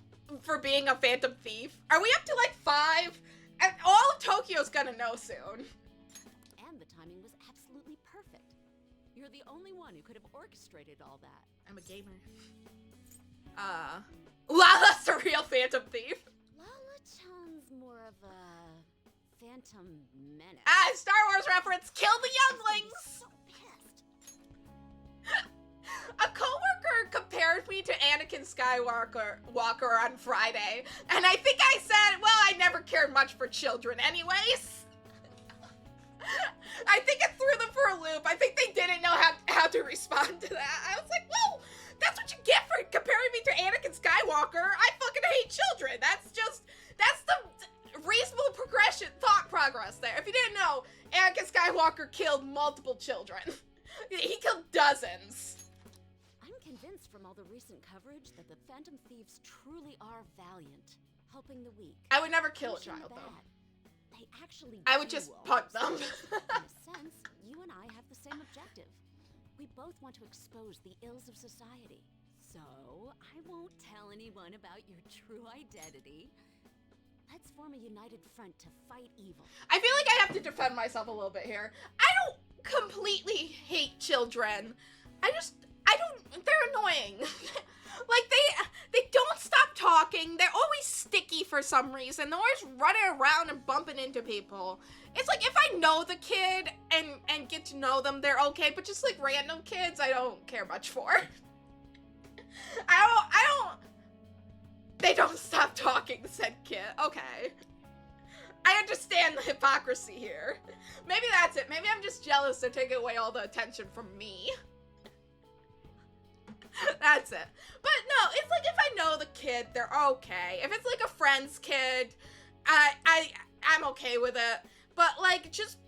for being a Phantom Thief? Are we up to like 5? And all of Tokyo's gonna know soon. And the timing was absolutely perfect. You're the only one who could have orchestrated all that. I'm a gamer. Lala's the real Phantom Thief. Lala-chan's more of a phantom menace. Star Wars reference. Kill the younglings. So pissed. A coworker compared me to Anakin Skywalker on Friday, and I think I said, well, I never cared much for children anyways. I think it threw them for a loop. I think they didn't know how to respond to that. I was like, well, that's what you get for comparing me to Anakin Skywalker. I fucking hate children. That's the reasonable thought progress there. If you didn't know, Anakin Skywalker killed multiple children. He killed dozens. I'm convinced from all the recent coverage that the Phantom Thieves truly are valiant, helping the weak. I would never kill a punishing the child, though. bad. They actually I would do just all punt this. them. In a sense, you and I have the same objective. We both want to expose the ills of society. So, I won't tell anyone about your true identity. Let's form a united front to fight evil. I feel like I have to defend myself a little bit here. I don't completely hate children. They're annoying. Like, they don't stop talking. They're always sticky for some reason. They're always running around and bumping into people. It's like, if I know the kid and get to know them, they're okay. But just, like, random kids, I don't care much for. They don't stop talking, said kid. Okay. I understand the hypocrisy here. Maybe that's it. Maybe I'm just jealous they're taking away all the attention from me. That's it. But no, it's like if I know the kid, they're okay. If it's like a friend's kid, I'm okay with it. But like just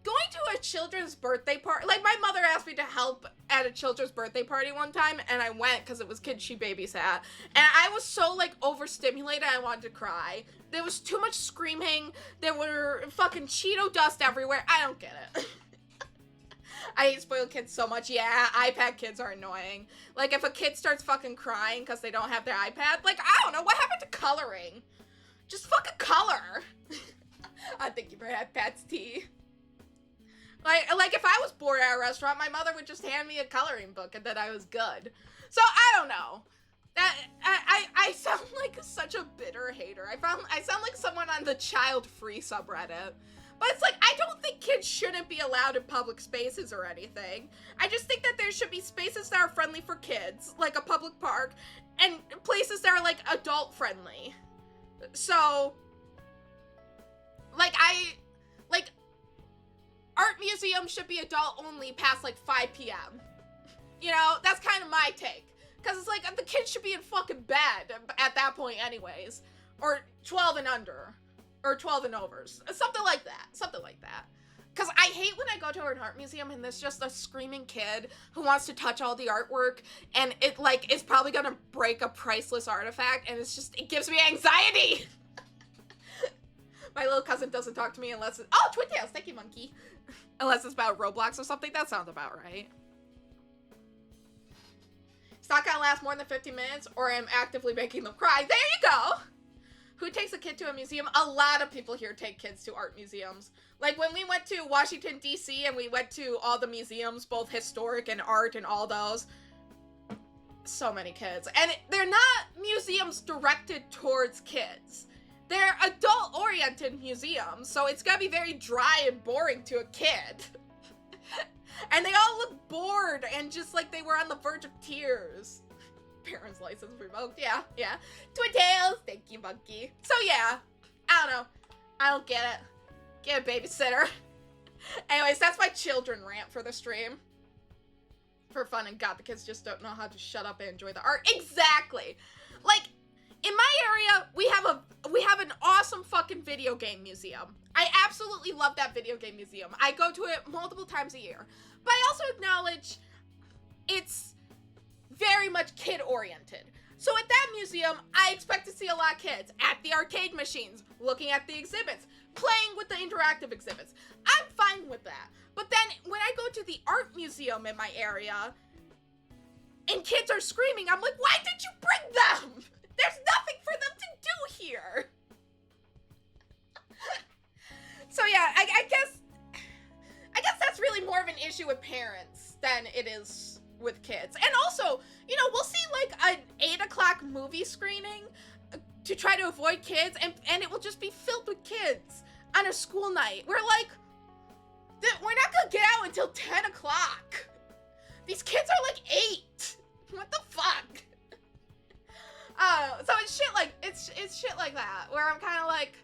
going to a children's birthday party, like my mother asked me to help at a children's birthday party one time, and I went because it was kids she babysat, and I was so like overstimulated I wanted to cry. There was too much screaming. There were fucking Cheeto dust everywhere. I don't get it. I hate spoiled kids so much. Yeah, iPad kids are annoying. Like, if a kid starts fucking crying because they don't have their iPad, like, I don't know, what happened to coloring? Just fucking color. Thank you for Pat's tea. Like, if I was bored at a restaurant, my mother would just hand me a coloring book and then I was good. So, I don't know. I sound like such a bitter hater. I sound like someone on the child-free subreddit. But it's like, I don't think kids shouldn't be allowed in public spaces or anything. I just think that there should be spaces that are friendly for kids, like a public park, and places that are, like, adult-friendly. So, like, art museums should be adult-only past, like, 5 p.m. You know, that's kind of my take. Because it's like, the kids should be in fucking bed at that point anyways. Or 12 and under. Or 12 and overs. Something like that. Something like that. Because I hate when I go to an art museum and there's just a screaming kid who wants to touch all the artwork and it, like, is probably gonna break a priceless artifact and it's just, it gives me anxiety! My little cousin doesn't talk to me unless it's... Oh, Twin Tails! Thank you, monkey. Unless it's about Roblox or something. That sounds about right. It's not gonna last more than 15 minutes or I'm actively making them cry. There you go! Who takes a kid to a museum? A lot of people here take kids to art museums. Like when we went to Washington, D.C. and we went to all the museums, both historic and art and all those. So many kids. And they're not museums directed towards kids. They're adult-oriented museums, so it's gonna be very dry and boring to a kid. And they all look bored and just like they were on the verge of tears. Parents' license revoked. Yeah. Twin Tails. Thank you, monkey. So yeah, I don't know. I don't get it. Get a babysitter. Anyways, that's my children rant for the stream. For fun and God, the kids just don't know how to shut up and enjoy the art. Exactly. Like, in my area, we have an awesome fucking video game museum. I absolutely love that video game museum. I go to it multiple times a year. But I also acknowledge it's very much kid-oriented. So at that museum, I expect to see a lot of kids at the arcade machines, looking at the exhibits, playing with the interactive exhibits. I'm fine with that. But then when I go to the art museum in my area, and kids are screaming, I'm like, why did you bring them? There's nothing for them to do here. So yeah, I guess that's really more of an issue with parents than it is with kids. And also, you know, we'll see like an 8 o'clock movie screening to try to avoid kids, and it will just be filled with kids on a school night. We're like, we're not gonna get out until 10 o'clock. These kids are like 8. What the fuck? So it's shit like that, where I'm kind of like,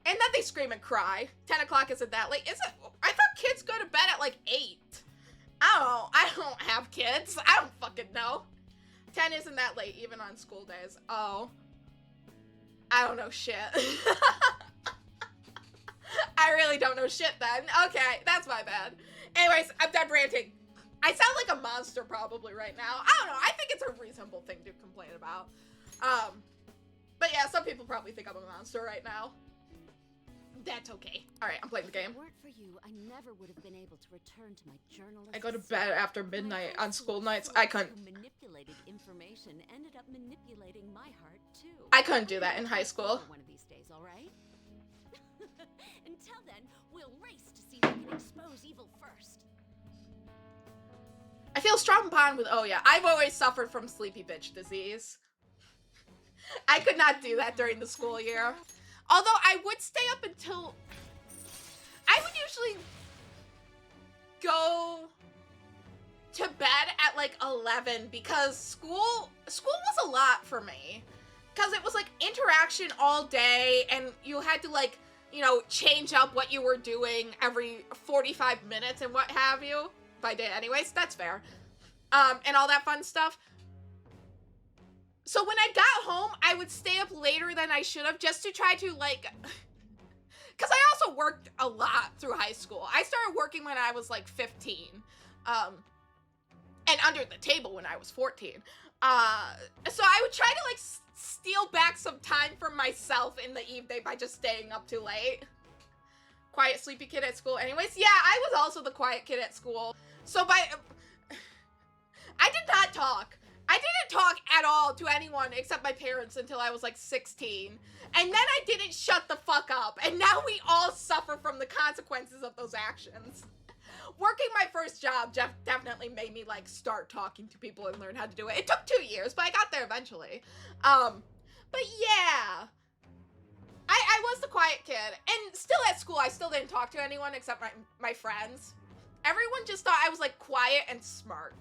and then they scream and cry. 10 o'clock isn't that late, is it? I thought kids go to bed at like 8. I don't have kids. I don't fucking know. 10 isn't that late, even on school days. Oh. I don't know shit. I really don't know shit then. Okay, that's my bad. Anyways, I'm done ranting. I sound like a monster probably right now. I don't know. I think it's a reasonable thing to complain about. But yeah, some people probably think I'm a monster right now. That's okay. All right, I'm playing the game. If it weren't for you, I never would have been able to return to my journalism. I go to bed after midnight on school nights. I couldn't. Who manipulated information ended up manipulating my heart too. I couldn't do that in high school. One of these days, all right? Until then, we'll race to see who can expose evil first. I feel a strong bond with Oya. I've always suffered from sleepy bitch disease. I could not do that during the school year. Although I would stay up until... I would usually go to bed at like 11 because school was a lot for me. Because it was like interaction all day and you had to like, you know, change up what you were doing every 45 minutes and what have you. If I did anyways, that's fair. And all that fun stuff. So when I got home, I would stay up later than I should have just to try to like, because I also worked a lot through high school. I started working when I was like 15, and under the table when I was 14. So I would try to like steal back some time from myself in the evening by just staying up too late. Quiet, sleepy kid at school. Anyways, yeah, I was also the quiet kid at school. So I did not talk. I didn't talk at all to anyone except my parents until I was like 16. And then I didn't shut the fuck up. And now we all suffer from the consequences of those actions. Working my first job definitely made me like start talking to people and learn how to do it. It took 2 years, but I got there eventually. But yeah. I was the quiet kid. And still at school, I still didn't talk to anyone except my friends. Everyone just thought I was like quiet and smart.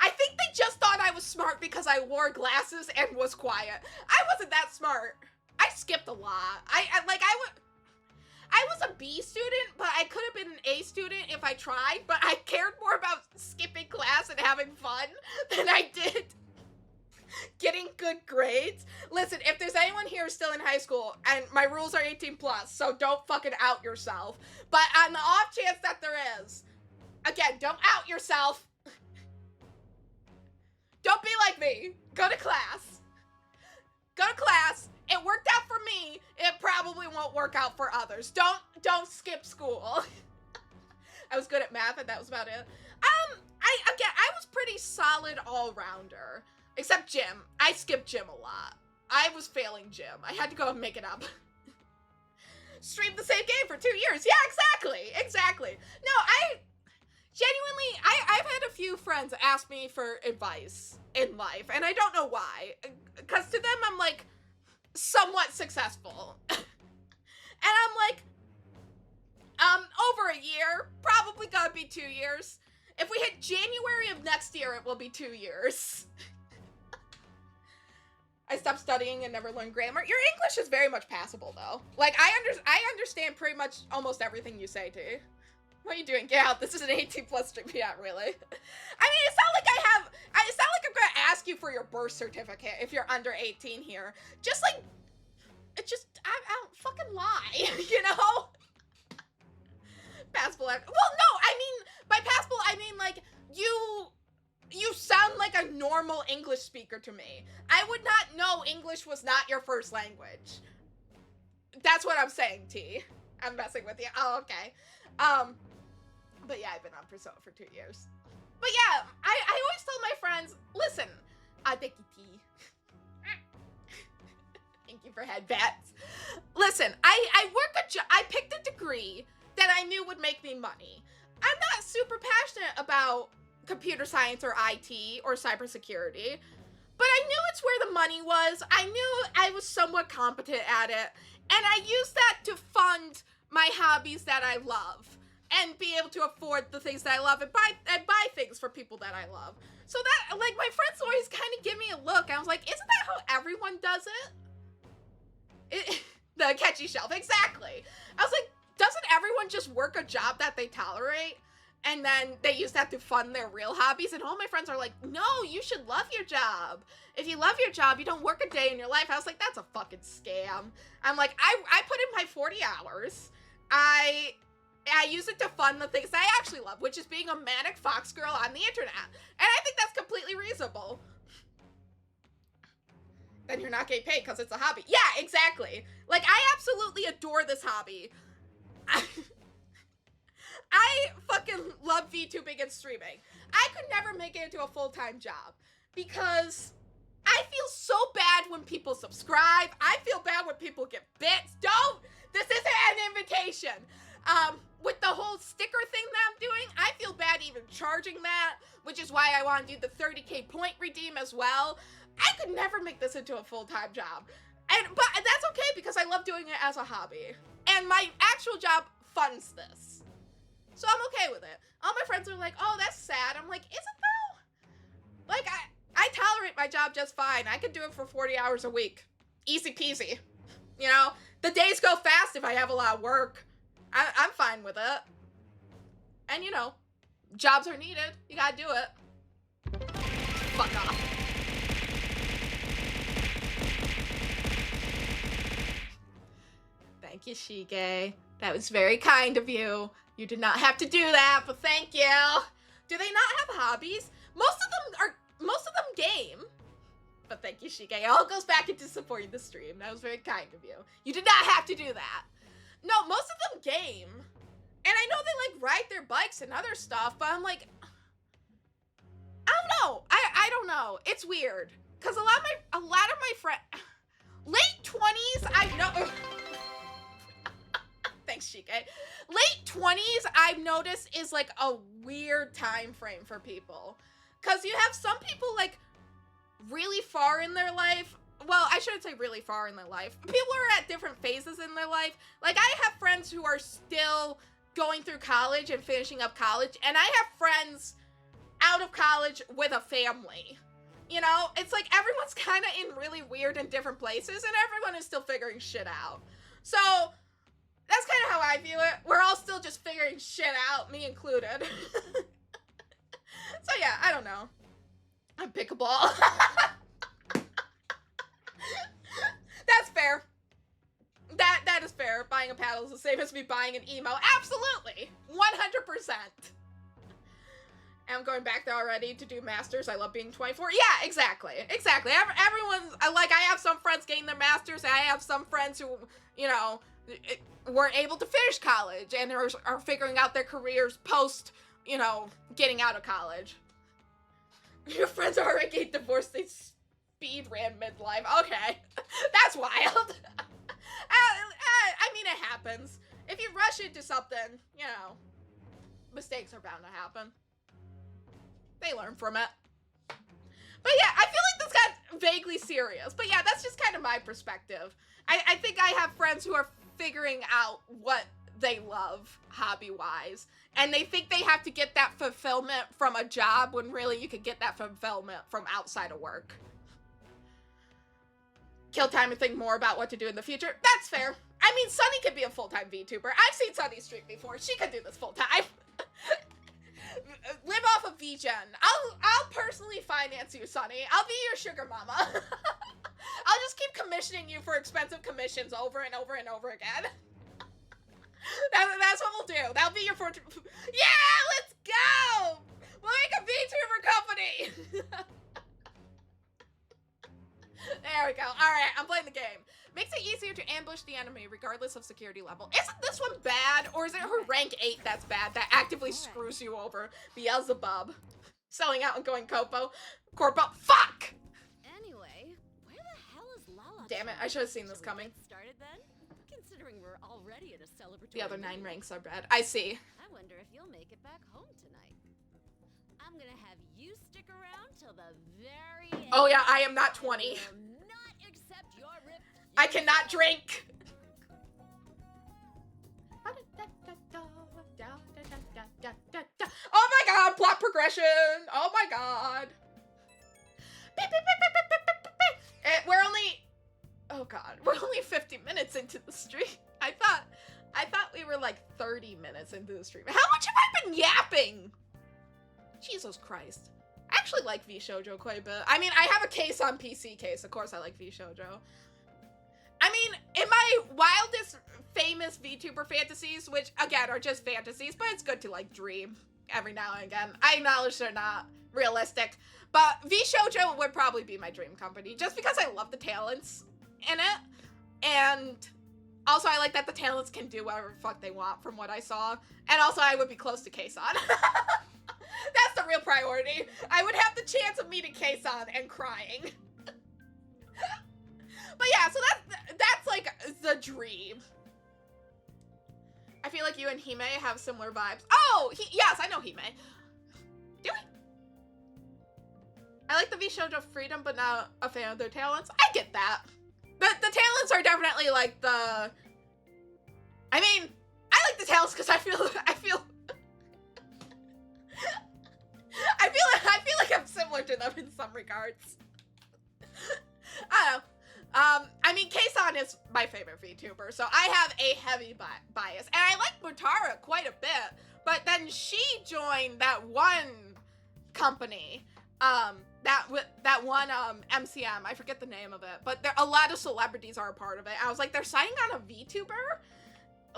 I think they just thought I was smart because I wore glasses and was quiet. I wasn't that smart. I skipped a lot. I was a B student, but I could have been an A student if I tried, but I cared more about skipping class and having fun than I did getting good grades. Listen, if there's anyone here still in high school, and my rules are 18 plus, so don't fucking out yourself. But on the off chance that there is, again, don't out yourself. Don't be like me. Go to class. Go to to class. It worked out for me. It probably won't work out for others. Don't skip school. I was good at math, and that was about it. I was pretty solid all-rounder. Except gym. I skipped gym a lot. I was failing gym. I had to go and make it up. Streamed the same game for 2 years. Yeah, exactly. No, I've had a few friends ask me for advice in life, and I don't know why. Because to them, I'm like, somewhat successful. And I'm like, over a year, probably gonna be 2 years. If we hit January of next year, it will be 2 years. I stopped studying and never learned grammar. Your English is very much passable, though. Like, I understand pretty much almost everything you say, T. What are you doing? Get out. This is an 18 plus stream. Yeah, really. I mean, it's not like it's not like I'm gonna ask you for your birth certificate if you're under 18 here. Just like, I don't fucking lie, you know? Passable. Well, no, I mean, by passable, I mean, like, you sound like a normal English speaker to me. I would not know English was not your first language. That's what I'm saying, T. I'm messing with you. Oh, okay. But yeah, I've been on Persona for 2 years. But yeah, I always tell my friends, listen, thank you, T. Thank you for headbats. Listen, I picked a degree that I knew would make me money. I'm not super passionate about computer science or IT or cybersecurity, but I knew it's where the money was. I knew I was somewhat competent at it, and I used that to fund my hobbies that I love and be able to afford the things that I love and buy things for people that I love. So that, like, my friends always kind of give me a look. I was like, isn't that how everyone does it? The catchy shelf, exactly. I was like, doesn't everyone just work a job that they tolerate? And then they use that to fund their real hobbies? And all my friends are like, no, you should love your job. If you love your job, you don't work a day in your life. I was like, that's a fucking scam. I'm like, I put in my 40 hours. I use it to fund the things I actually love, which is being a manic fox girl on the internet. And I think that's completely reasonable. Then you're not getting paid because it's a hobby. Yeah, exactly. Like, I absolutely adore this hobby. I fucking love VTubing and streaming. I could never make it into a full-time job because I feel so bad when people subscribe. I feel bad when people get bits. This isn't an invitation. With the whole sticker thing that I'm doing, I feel bad even charging that, which is why I want to do the 30k point redeem as well. I could never make this into a full-time job. But that's okay because I love doing it as a hobby. And my actual job funds this. So I'm okay with it. All my friends are like, oh, that's sad. I'm like, is it though? Like, I tolerate my job just fine. I could do it for 40 hours a week. Easy peasy. You know, the days go fast if I have a lot of work. I'm fine with it. And you know, jobs are needed. You gotta do it. Fuck off. Thank you, Shige. That was very kind of you. You did not have to do that, but thank you. Do they not have hobbies? Most of them game. But thank you, Shige. It all goes back into supporting the stream. That was very kind of you. You did not have to do that. No, most of them game. And I know they like ride their bikes and other stuff, but I'm like, I don't know. I don't know. It's weird. Cause a lot of my friends, late 20s, I know. Thanks, Shike. Late 20s, I've noticed is like a weird time frame for people. Cause you have some people like really far in their life. Well, I shouldn't say really far in their life. People are at different phases in their life. Like, I have friends who are still going through college and finishing up college, and I have friends out of college with a family. You know? It's like everyone's kind of in really weird and different places, and everyone is still figuring shit out. So, that's kind of how I view it. We're all still just figuring shit out, me included. So yeah, I don't know. I'm pickable. That's fair. That is fair. Buying a paddle is the same as me buying an emo. Absolutely. 100%. And I'm going back there already to do masters. I love being 24. Yeah, exactly. Everyone's, like, I have some friends getting their masters, and I have some friends who, you know, weren't able to finish college and are figuring out their careers post, you know, getting out of college. Your friends are already getting divorced, they speed ran midlife. Okay. That's wild. I mean, it happens. If you rush into something, you know, mistakes are bound to happen. They learn from it. But yeah, I feel like this got vaguely serious. But yeah, that's just kind of my perspective. I think I have friends who are figuring out what they love hobby-wise. And they think they have to get that fulfillment from a job when really you could get that fulfillment from outside of work. Kill time and think more about what to do in the future. That's fair. I mean, Sunny could be a full-time VTuber. I've seen Sunny stream before. She could do this full-time. Live off of VGen. I'll personally finance you, Sunny. I'll be your sugar mama. I'll just keep commissioning you for expensive commissions over and over and over again. That's what we'll do. That'll be your fortune. Yeah, let's go! We'll make a VTuber company! There we go. Alright, I'm playing the game. Makes it easier to ambush the enemy regardless of security level. Isn't this one bad? Or is it her rank 8 that's bad that actively screws you over? Beelzebub. Selling out and going Corpo. Fuck! Anyway, where the hell is Lala? Damn it, I should have seen this coming. Get started then? Considering we're already in a celebratory The other 9 mood. ranks are bad. I see. I wonder if you'll make it back home tonight. I'm gonna have you stick around till the very end. Oh yeah, I am not 20. I will not accept your ripped I cannot drink. Oh my god, plot progression. Oh my god. We're only, oh god, we're only 50 minutes into the stream. I thought we were like 30 minutes into the stream. How much have I been yapping? Jesus Christ. I actually like VShojo quite a bit. I mean, I have a case on PC case. Of course I like VShojo. I mean, in my wildest famous VTuber fantasies, which again are just fantasies, but it's good to like dream every now and again. I acknowledge they're not realistic, but VShojo would probably be my dream company just because I love the talents in it. And also I like that the talents can do whatever the fuck they want from what I saw. And also I would be close to Keisan. That's the real priority. I would have the chance of meeting Keisan and crying. But yeah, so that's like the dream. I feel like you and Hime have similar vibes. Oh, yes, I know Hime. Do we? I like the VShojo freedom, but not a fan of their talents. I get that. The talents are definitely like the... I mean, I like the talents because I feel like I'm similar to them in some regards. I don't know. I mean, Keisan is my favorite VTuber, so I have a heavy bias. And I like Mutara quite a bit, but then she joined that one company, that one MCM, I forget the name of it, but a lot of celebrities are a part of it. I was like, they're signing on a VTuber?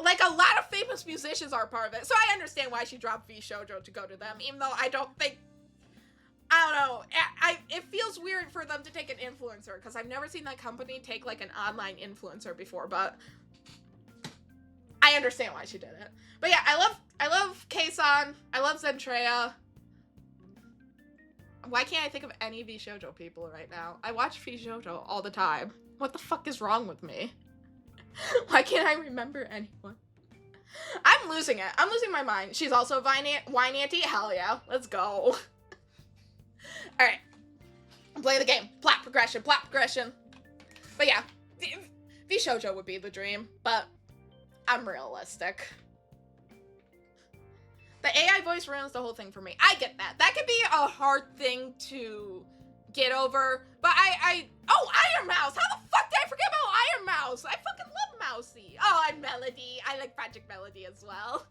Like, a lot of famous musicians are a part of it, so I understand why she dropped VShojo to go to them, even though I don't know, it feels weird for them to take an influencer, because I've never seen that company take, like, an online influencer before, but I understand why she did it. But yeah, I love Keisan, I love Zentreya. Why can't I think of any VShojo people right now? I watch VShojo all the time. What the fuck is wrong with me? Why can't I remember anyone? I'm losing it. I'm losing my mind. She's also a wine auntie? Hell yeah. Let's go. Alright. Play the game. Plot progression. But yeah. VShojo would be the dream, but I'm realistic. The AI voice ruins the whole thing for me. I get that. That could be a hard thing to get over, but oh, Iron Mouse! How the fuck did I forget about Iron Mouse? I fucking love Mousy. Oh, and Melody. I like Project Melody as well.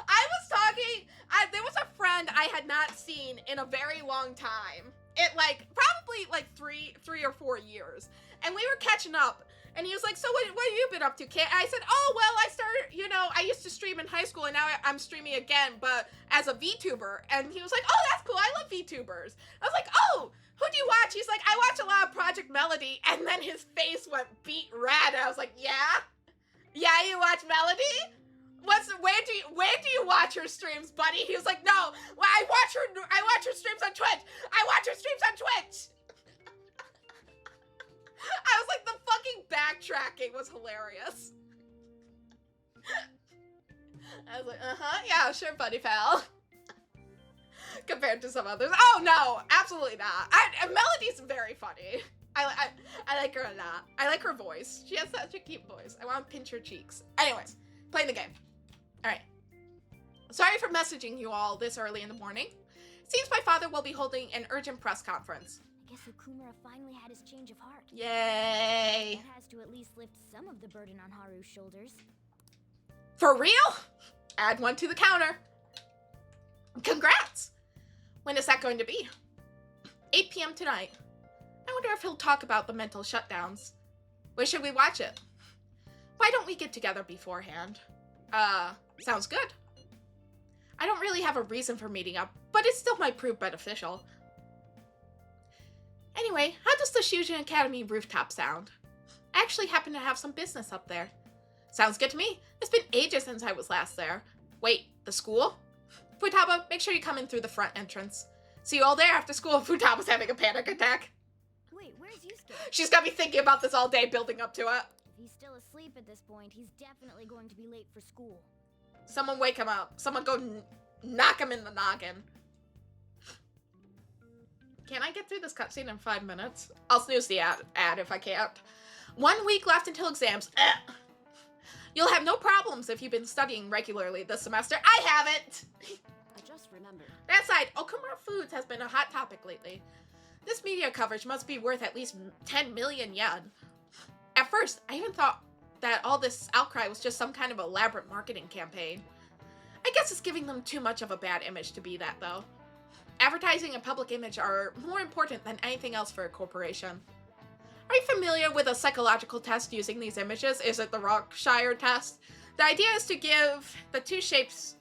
I was talking, there was a friend I had not seen in a very long time. It like, probably like three or 4 years. And we were catching up, And he was like, so what have you been up to, Kate? I said, oh, well, I used to stream in high school and now I'm streaming again, but as a VTuber. And he was like, oh, that's cool. I love VTubers. I was like, oh, who do you watch? He's like, I watch a lot of Project Melody. And then his face went beet red. And I was like, yeah? Yeah, you watch Melody? Where do you watch her streams, buddy? He was like, no, well, I watch her streams on Twitch. I watch her streams on Twitch. I was like, the fucking backtracking was hilarious. I was like, yeah, sure, buddy pal. Compared to some others. Oh, no, absolutely not. Melody's very funny. I like her a lot. I like her voice. She has such a cute voice. I want to pinch her cheeks. Anyways, playing the game. All right. Sorry for messaging you all this early in the morning. Seems my father will be holding an urgent press conference. I guess Okumura finally had his change of heart. Yay. That has to at least lift some of the burden on Haru's shoulders. For real? Add one to the counter. Congrats. When is that going to be? 8 p.m. tonight. I wonder if he'll talk about the mental shutdowns. Where should we watch it? Why don't we get together beforehand? Sounds good. I don't really have a reason for meeting up, but it still might prove beneficial. Anyway, how does the Shujin Academy rooftop sound? I actually happen to have some business up there. Sounds good to me. It's been ages since I was last there. Wait, the school? Futaba, make sure you come in through the front entrance. See you all there after school. Futaba's having a panic attack. Wait, where's Yusuke? She's gonna be thinking about this all day, building up to it. If he's still asleep at this point, he's definitely going to be late for school. Someone wake him up. Someone go knock him in the noggin. Can I get through this cutscene in 5 minutes? I'll snooze the ad if I can't. 1 week left until exams. You'll have no problems if you've been studying regularly this semester. I haven't! I just remembered. That side, Okumura Foods has been a hot topic lately. This media coverage must be worth at least 10 million yen. At first, I even thought that all this outcry was just some kind of elaborate marketing campaign. I guess it's giving them too much of a bad image to be that, though. Advertising and public image are more important than anything else for a corporation. Are you familiar with a psychological test using these images? Is it the Rockshire test? The idea is to give the two shapes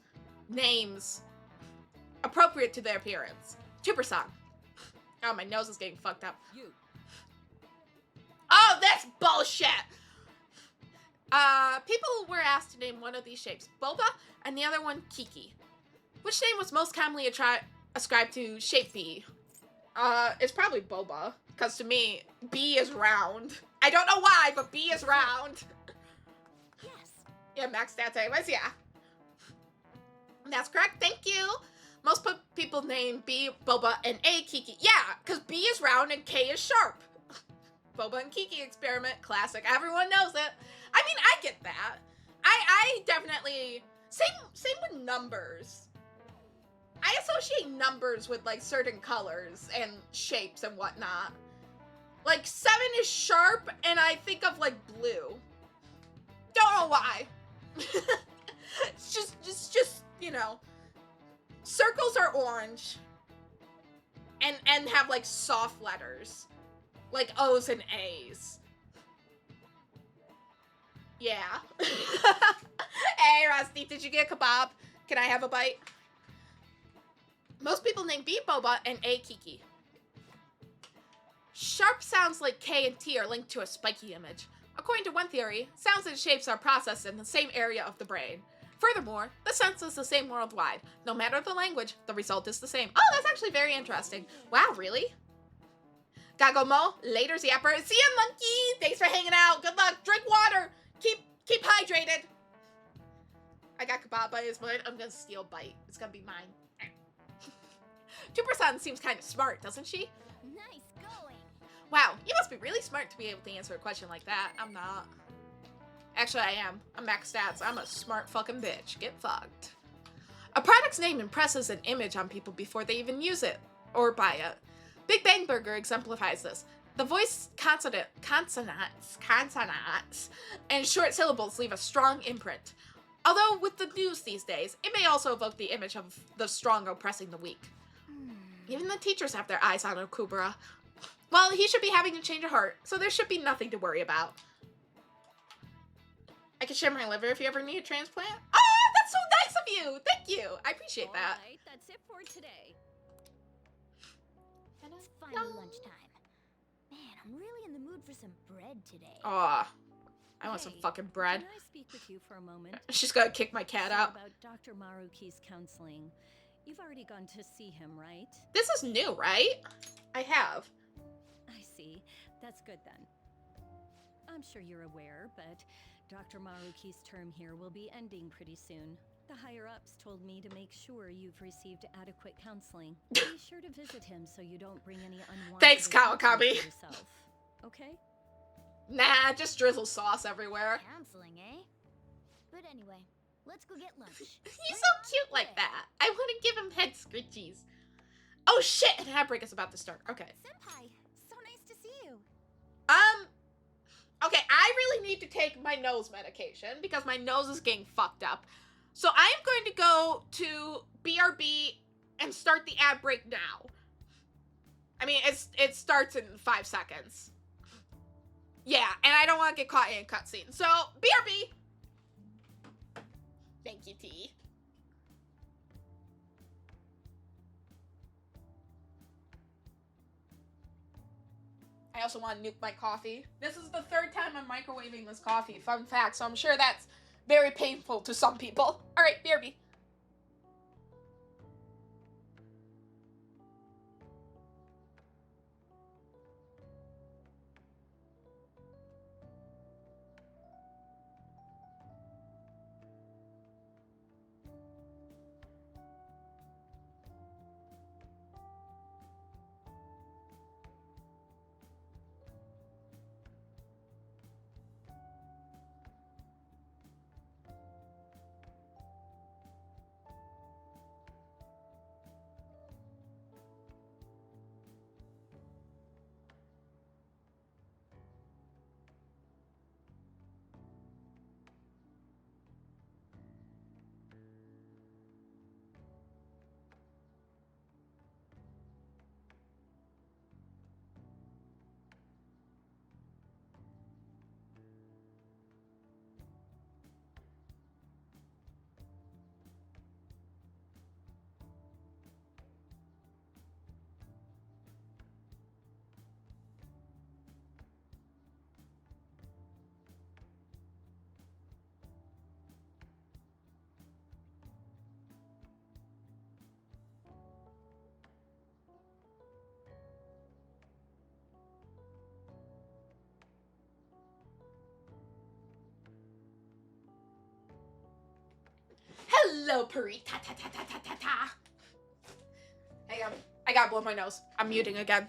names appropriate to their appearance. 2%. Oh, my nose is getting fucked up. You. Oh, that's bullshit! People were asked to name one of these shapes, Boba, and the other one, Kiki. Which name was most commonly ascribed to shape B? It's probably Boba, because to me, B is round. I don't know why, but B is round. Yes. Yeah, max stats anyways, yeah. That's correct, thank you. Most people name B, Boba, and A, Kiki. Yeah, because B is round and K is sharp. Boba and Kiki experiment, classic. Everyone knows it. I mean, I get that. I definitely... Same with numbers. I associate numbers with, like, certain colors and shapes and whatnot. Like, 7 is sharp, and I think of, like, blue. Don't know why. It's just, you know. Circles are orange. And have, like, soft letters. Like O's and A's. Yeah. Hey, Rusty, did you get a kebab? Can I have a bite? Most people name B Boba and A Kiki. Sharp sounds like K and T are linked to a spiky image. According to one theory, sounds and shapes are processed in the same area of the brain. Furthermore, the sense is the same worldwide. No matter the language, the result is the same. Oh, that's actually very interesting. Wow, really? Gagomo, later Zapper. See ya, monkey! Thanks for hanging out. Good luck. Drink water. Keep hydrated. I got kebab by his mind. I'm gonna steal bite. It's gonna be mine. 2% seems kind of smart, doesn't she? Nice going. Wow, you must be really smart to be able to answer a question like that. I'm not. Actually, I am. I'm max stats. I'm a smart fucking bitch. Get fucked. A product's name impresses an image on people before they even use it or buy it. Big Bang Burger exemplifies this. The voice consonants, and short syllables leave a strong imprint. Although with the news these days, it may also evoke the image of the strong oppressing the weak. Even the teachers have their eyes on Okubara. Well, he should be having a change of heart, so there should be nothing to worry about. I can share my liver if you ever need a transplant. Oh, that's so nice of you. Thank you. I appreciate that. Alright, that's it for today. It's finally lunchtime. Man, I'm really in the mood for some bread today. Aw. I want some Hey, fucking bread. Can I speak with you for a moment? She's gonna kick my cat So out. about Dr. Maruki's counseling. You've already gone to see him, right? This is new, right? I have. I see. That's good then. I'm sure you're aware, but Dr. Maruki's term here will be ending pretty soon. The higher-ups told me to make sure you've received adequate counseling. Be sure to visit him so you don't bring any unwanted Thanks, attention to Kawakami. yourself. Okay? Nah, just drizzle sauce everywhere. Counseling, eh? But anyway, let's go get lunch. He's so cute like that. I want to give him head scritchies. Oh shit, an ad break is about to start. Okay. Senpai, so nice to see you. Okay, I really need to take my nose medication because my nose is getting fucked up. So I am going to go to BRB and start the ad break now. I mean, it starts in 5 seconds. Yeah, and I don't want to get caught in a cutscene. So, BRB! Thank you, T. I also want to nuke my coffee. This is the 3rd time I'm microwaving this coffee. Fun fact, so I'm sure that's very painful to some people. Alright, BRB. Hello, Puri. Ta ta ta ta ta ta ta. Hang on. I gotta blow my nose. I'm muting again.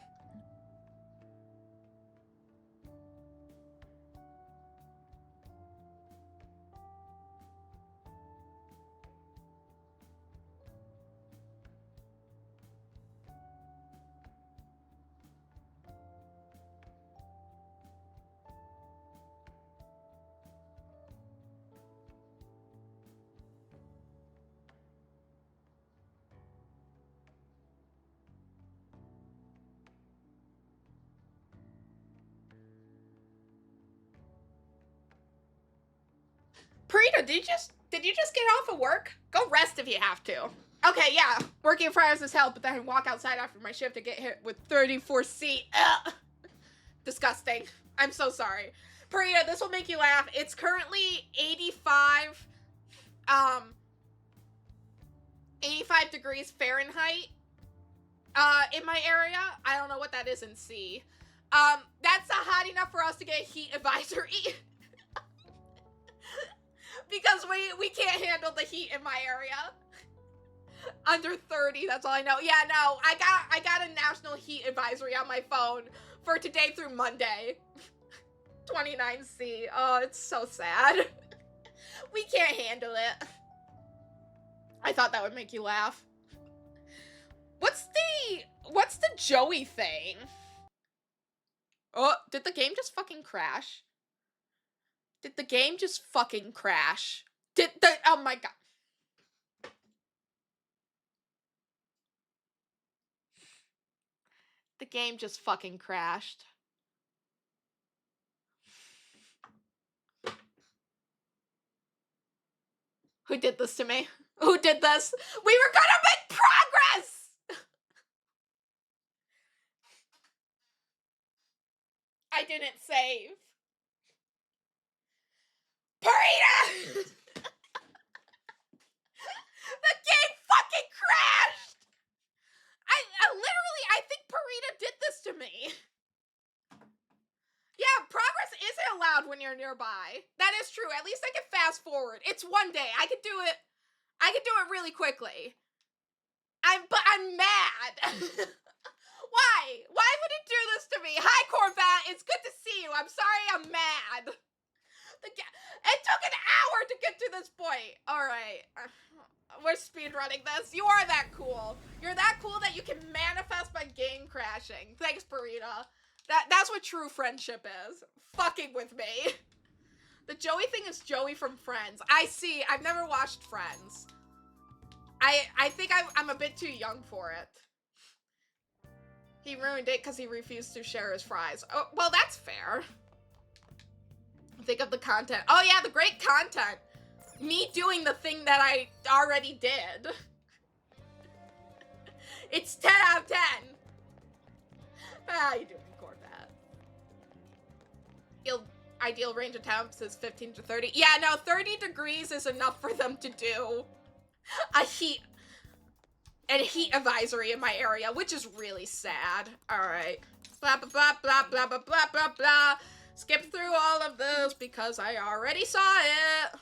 Purita, did you just get off of work? Go rest if you have to. Okay, yeah, working for hours is hell, but then I walk outside after my shift to get hit with 34C. Ugh. Disgusting. I'm so sorry. Purita, this will make you laugh. It's currently 85 degrees Fahrenheit in my area. I don't know what that is in C. That's not hot enough for us to get a heat advisory. Because we can't handle the heat in my area. Under 30, that's all I know. Yeah, no, I got a national heat advisory on my phone for today through Monday. 29C. Oh, it's so sad. We can't handle it. I thought that would make you laugh. What's the Joey thing? Oh, did the game just fucking crash? Did the game just fucking crash? Oh my god. The game just fucking crashed. Who did this to me? Who did this? We were gonna make progress! I didn't save. Purita! The game fucking crashed! I think Purita did this to me. Yeah, progress isn't allowed when you're nearby. That is true. At least I can fast forward. It's one day. I could do it really quickly. But I'm mad. Why? Why would it do this to me? Hi, Corvette. It's good to see you. I'm sorry I'm mad. It took an hour to get to this point. All right. We're speedrunning this. You are that cool. You're that cool that you can manifest my game crashing. Thanks, Purita. That's what true friendship is. Fucking with me. The Joey thing is Joey from Friends. I see. I've never watched Friends. I think I'm a bit too young for it. He ruined it because he refused to share his fries. Oh, well, that's fair. Think of the content. Oh yeah, the great content. Me doing the thing that I already did. It's 10 out of 10. How you doing, Corvette? Ideal range of temps is 15 to 30. Yeah, no, 30 degrees is enough for them to do a heat advisory in my area, which is really sad. All right. Blah, blah, blah, blah, blah, blah, blah, blah, blah. Skip through all of this because I already saw it.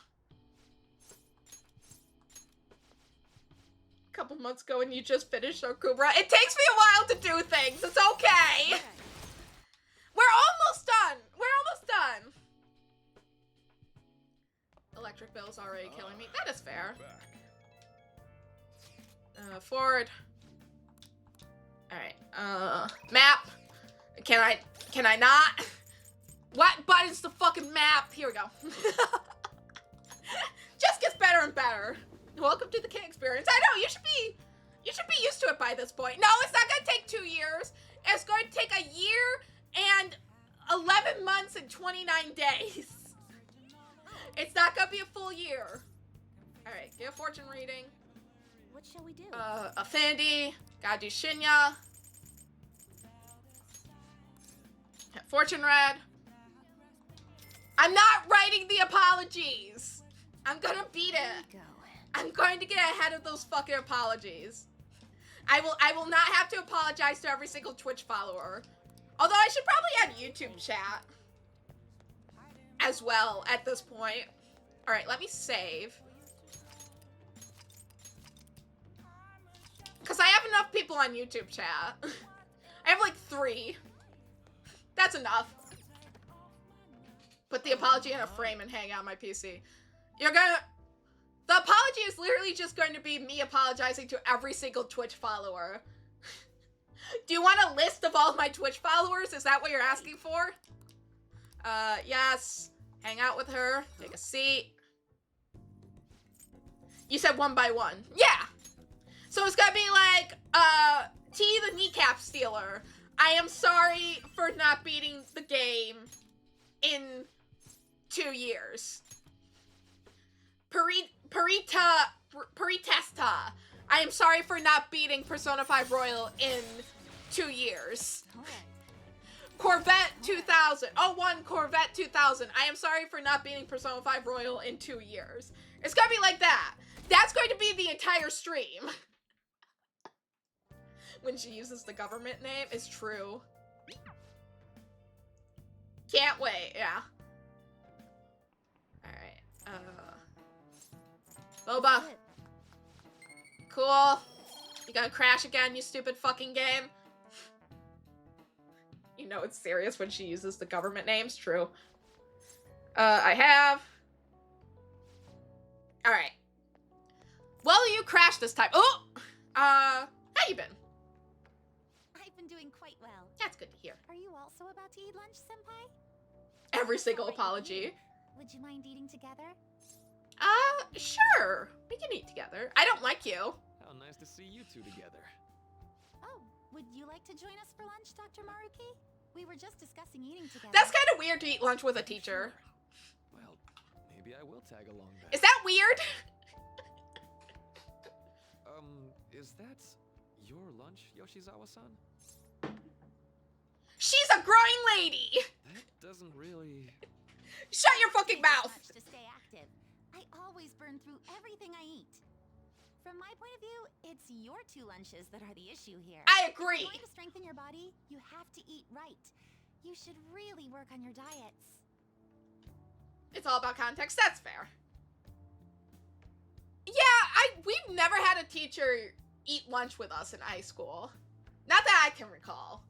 A couple months ago and you just finished Okubra. It takes me a while to do things. It's okay. We're almost done. We're almost done. Electric bill's already killing me. That is fair. Forward. Alright. Map. Can I not? What button's the fucking map? Here we go. Just gets better and better. Welcome to the King experience. I know, you should be used to it by this point. No, it's not gonna take 2 years. It's going to take a year and 11 months and 29 days. It's not gonna be a full year. Alright, get a fortune reading. What shall we do? Affinity. Gotta do Shinya. Fortune read. I'm not writing the apologies. I'm gonna beat it. Go. I'm going to get ahead of those fucking apologies. I will not have to apologize to every single Twitch follower. Although I should probably add YouTube chat as well at this point. All right, let me save. Because I have enough people on YouTube chat. I have like 3. That's enough. Put the apology in a frame and hang out on my PC. The apology is literally just going to be me apologizing to every single Twitch follower. Do you want a list of all of my Twitch followers? Is that what you're asking for? Yes. Hang out with her. Take a seat. You said 1 by 1. Yeah. So it's gonna be like, T the kneecap stealer. I am sorry for not beating the game in 2 years. Puritesta. I am sorry for not beating Persona 5 Royal in 2 years. Corvette 2000. Oh, 01 Corvette 2000. I am sorry for not beating Persona 5 Royal in 2 years. It's gonna be like that. That's going to be the entire stream. When she uses the government name, it's true. Can't wait, yeah. Alright, Boba. Cool. You gonna crash again, you stupid fucking game? You know it's serious when she uses the government names, true. I have. Alright. Well, you crashed this time. Oh! How you been? I've been doing quite well. That's good to hear. Are you also about to eat lunch, Senpai? Every single Alright, apology. Would you mind eating together? Sure. We can eat together. I don't like you. How nice to see you two together. Oh, would you like to join us for lunch, Dr. Maruki? We were just discussing eating together. That's kind of weird to eat lunch with a teacher. Well, maybe I will tag along then. Is that weird? Is that your lunch, Yoshizawa-san? She's a growing lady! That doesn't really... Shut your fucking Take this mouth! much to stay active. I always burn through everything I eat. From my point of view, it's your 2 lunches that are the issue here. I If agree. you're going to strengthen your body, you have to eat right. You should really work on your diets. It's all about context. That's fair. Yeah, we've never had a teacher eat lunch with us in high school. Not that I can recall.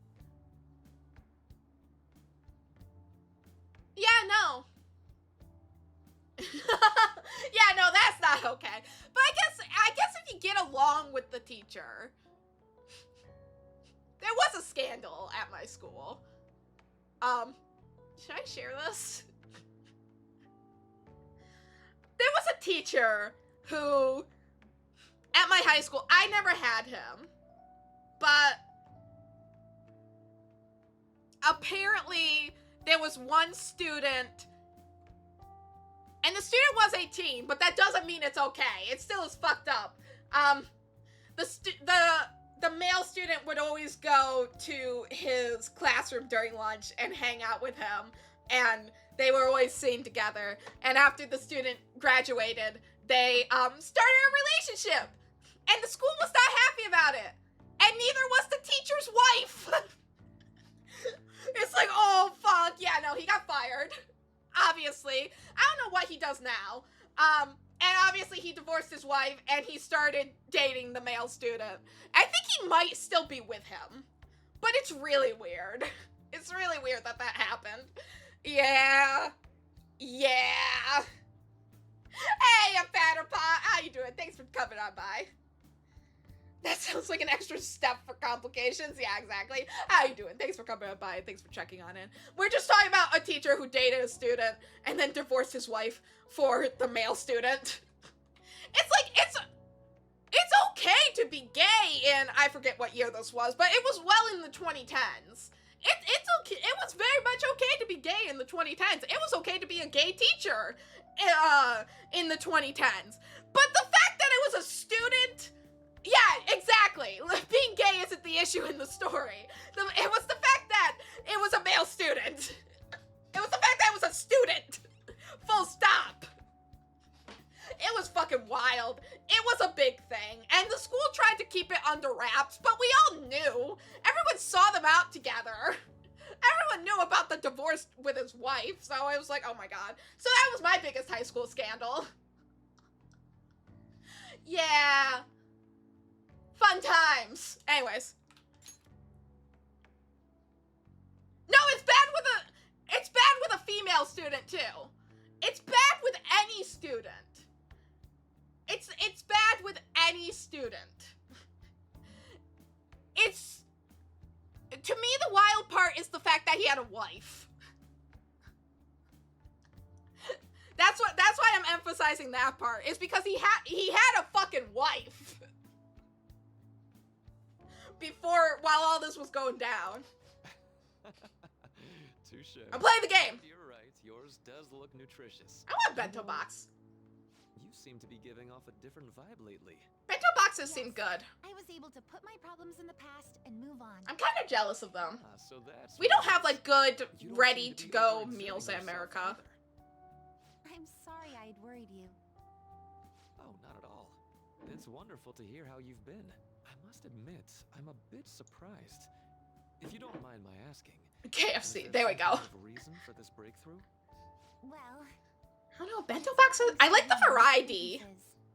Yeah, no. Yeah, no, that's not okay. But I guess if you get along with the teacher. There was a scandal at my school. Should I share this? There was a teacher who, at my high school, I never had him, but apparently there was one student, and the student was 18, but that doesn't mean it's okay. It still is fucked up. The male student would always go to his classroom during lunch and hang out with him, and they were always seen together. And after the student graduated, they started a relationship, and the school was not happy about it, and neither was the teacher's wife. It's like, oh fuck, yeah, no, he got fired. Obviously, I don't know what he does now. And obviously he divorced his wife and he started dating the male student. I think he might still be with him, but it's really weird. It's really weird that that happened. Yeah. Yeah. Hey, a fatter pot. How you doing? Thanks for coming on by. That sounds like an extra step for complications. Yeah, exactly. How you doing? Thanks for coming on by. Thanks for checking on in. We're just talking about a teacher who dated a student and then divorced his wife for the male student. It's like, it's okay to be gay in, I forget what year this was, but it was well in the 2010s. It's okay. It was very much okay to be gay in the 2010s. It was okay to be a gay teacher in the 2010s. But the fact that it was a student... Yeah, exactly. Being gay isn't the issue in the story. It was the fact that it was a male student. It was the fact that it was a student. Full stop. It was fucking wild. It was a big thing. And the school tried to keep it under wraps, but we all knew. Everyone saw them out together. Everyone knew about the divorce with his wife, so I was like, oh my god. So that was my biggest high school scandal. Yeah. Fun times. Anyways. No, it's bad with a female student too. It's bad with any student. It's bad with any student. It's, to me, the wild part is the fact that he had a wife. That's why I'm emphasizing that part, is because he had a fucking wife. While all this was going down. Touche. I'm playing the game. You're right. Yours does look nutritious. I want bento box. You seem to be giving off a different vibe lately. Bento boxes seem good. I was able to put my problems in the past and move on. I'm kind of jealous of them. So that's We don't what have it is. like good, You don't ready seem to be go overexerting meals in yourself America. either. I'm sorry I had worried you. Oh, not at all. It's wonderful to hear how you've been. I must admit, I'm a bit surprised. If you don't mind my asking. was KFC. There we some go. kind of reason for this breakthrough? Well, I don't know. Bento boxes. I like the variety.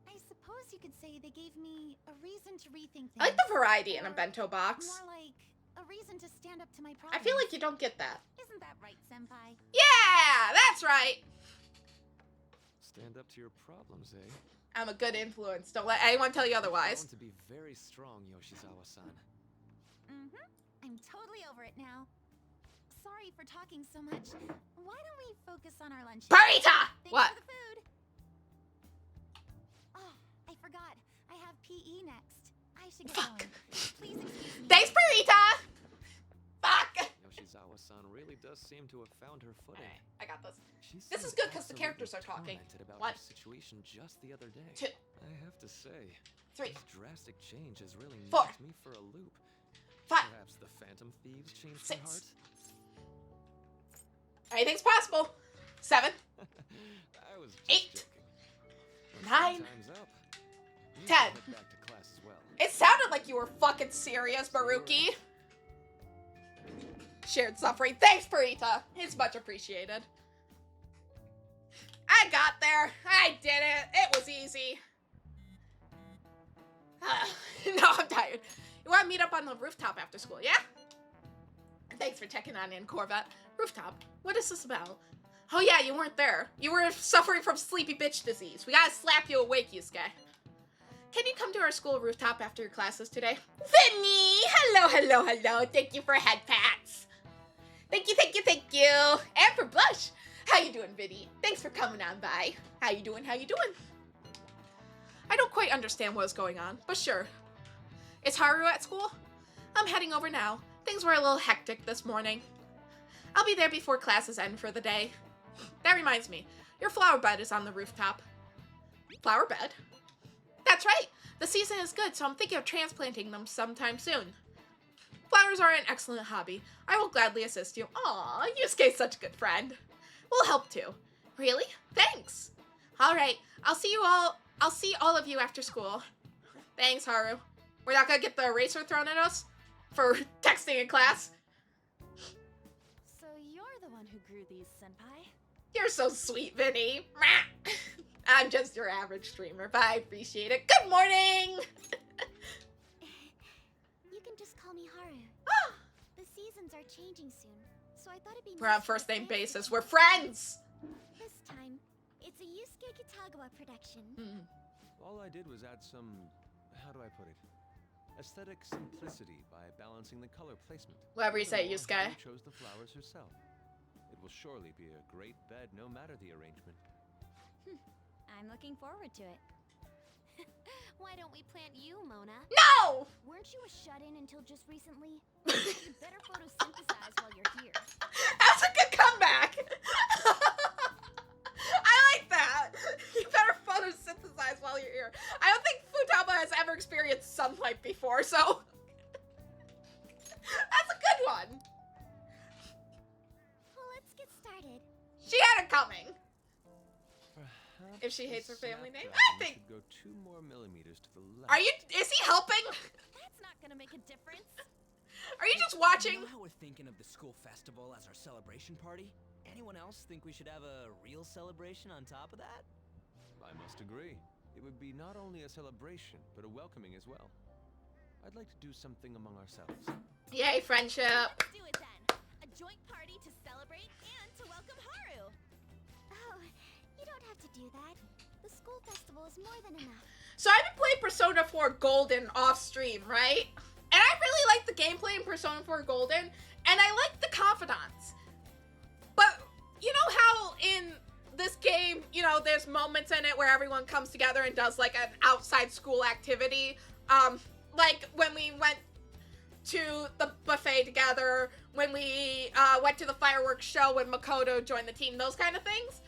I suppose you could say they gave me a reason to rethink things. I like the variety in a bento box. More like a reason to stand up to my I problems. feel like you don't get that. Isn't that right, Senpai? Yeah, that's right. Stand up to your problems, eh? I'm a good influence. Don't let anyone tell you otherwise. Going to be very strong, Yoshizawa-san. Mm-hmm. I'm totally over it now. Sorry for talking so much. Why don't we focus on our lunch? Burrito! Thanks What? for the food. Oh, I forgot. I have PE next. I should get Fuck. going. Please excuse me. Thanks, Burrito! Fuck! Yoshizawa-san. Minato-san really does seem to have found her footing. Alright, I got this. She This is seemed good 'cause the absolutely characters are talking. tormented about One. her situation just the other day. 2, I have to say, 3, this drastic change has really 4. knocked me for a loop. 5. Perhaps the Phantom Thieves changed 6. my heart? Anything's possible. 7, I was just 8. joking. 9. Time's up. You 10. can head back to class as well. It sounded like you were fucking serious, Baruki. Shared suffering. Thanks, Parita. It's much appreciated. I got there. I did it. It was easy. No, I'm tired. You want to meet up on the rooftop after school, yeah? Thanks for checking on in, Corvette. Rooftop, what is this about? Oh yeah, you weren't there. You were suffering from sleepy bitch disease. We gotta slap you awake, Yusuke. Can you come to our school rooftop after your classes today? Vinny! Hello, hello, hello. Thank you for head pats. Thank you, thank you, thank you. And for blush. How you doing, Vinny? Thanks for coming on by. How you doing, how you doing? I don't quite understand what's going on, but sure. Is Haru at school? I'm heading over now. Things were a little hectic this morning. I'll be there before classes end for the day. That reminds me, your flower bed is on the rooftop. Flower bed? That's right. The season is good, so I'm thinking of transplanting them sometime soon. Flowers are an excellent hobby. I will gladly assist you. Aw, Yusuke's such a good friend. We'll help too. Really? Thanks. All right. I'll see all of you after school. Thanks, Haru. We're not gonna get the eraser thrown at us for texting in class. So you're the one who grew these, Senpai? You're so sweet, Vinny. I'm just your average streamer, but I appreciate it. Good morning! You can just call me Haru. The seasons are changing soon, so I thought it'd be We're nice on for first the name fans to basis. keep We're it friends! This time, it's a Yusuke Kitagawa production. All I did was add some, how do I put it? Aesthetic simplicity by balancing the color placement. Whatever you say, Furthermore, Yusuke. Haru chose the flowers herself. It will surely be a great bed no matter the arrangement. I'm looking forward to it. Why don't we plant you, Mona? No! Weren't you a shut-in until just recently? You better photosynthesize while you're here. That's a good comeback! I like that! You better photosynthesize while you're here. I don't think Futaba has ever experienced sunlight before, so... That's a good one! Well, let's get started. She had it coming! Perhaps If she the hates her family name? snapdragon I think- should go 2 more millimeters to the left. Are you... Is he helping? That's not gonna make a difference. Are you just watching? You know how we're thinking of the school festival as our celebration party? Anyone else think we should have a real celebration on top of that? I must agree. It would be not only a celebration, but a welcoming as well. I'd like to do something among ourselves. Yay, friendship. Let's do it then. A joint party to celebrate and to welcome Haru. Oh, you don't have to do that. The school festival is more than enough. So I've been playing Persona 4 Golden off stream, right? And I really like the gameplay in Persona 4 Golden, and I like the confidants. But you know how in this game, you know, there's moments in it where everyone comes together and does like an outside school activity. Like when we went to the buffet together, when we went to the fireworks show when Makoto joined the team, those kind of things.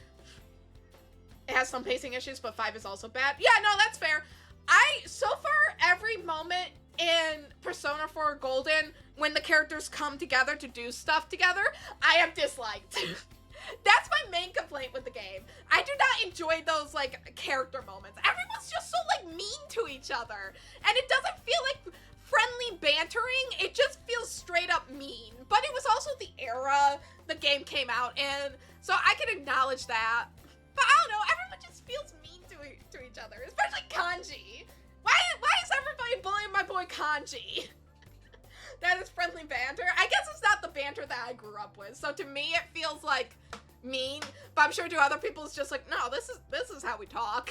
It has some pacing issues, but 5 is also bad. Yeah, no, that's fair. So far, every moment in Persona 4 Golden, when the characters come together to do stuff together, I have disliked. That's my main complaint with the game. I do not enjoy those, like, character moments. Everyone's just so, like, mean to each other. And it doesn't feel like friendly bantering. It just feels straight up mean. But it was also the era the game came out in, so I can acknowledge that. But I don't know, everyone just feels mean to each other, especially Kanji. Why is everybody bullying my boy Kanji? That is friendly banter. I guess it's not the banter that I grew up with, so to me it feels like mean, but I'm sure to other people it's just like, no, this is how we talk.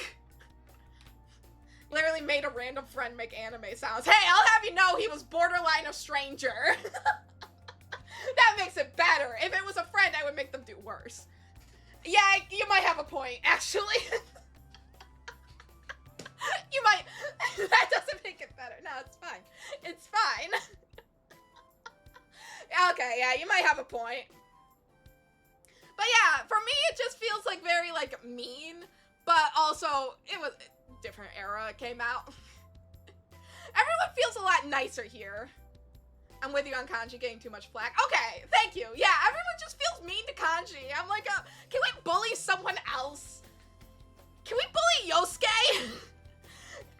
Literally made a random friend make anime sounds. Hey, I'll have you know he was borderline a stranger. That makes it better. If it was a friend, I would make them do worse. Yeah, you might have a point, actually. You might. That doesn't make it better. No, it's fine. It's fine. Okay, yeah, you might have a point. But yeah, for me, it just feels like very, like, mean. But also, it was a different era it came out. Everyone feels a lot nicer here. I'm with you on Kanji getting too much flack. Okay, thank you. Yeah, everyone just feels mean to Kanji. I'm like, can we bully someone else? Can we bully Yosuke?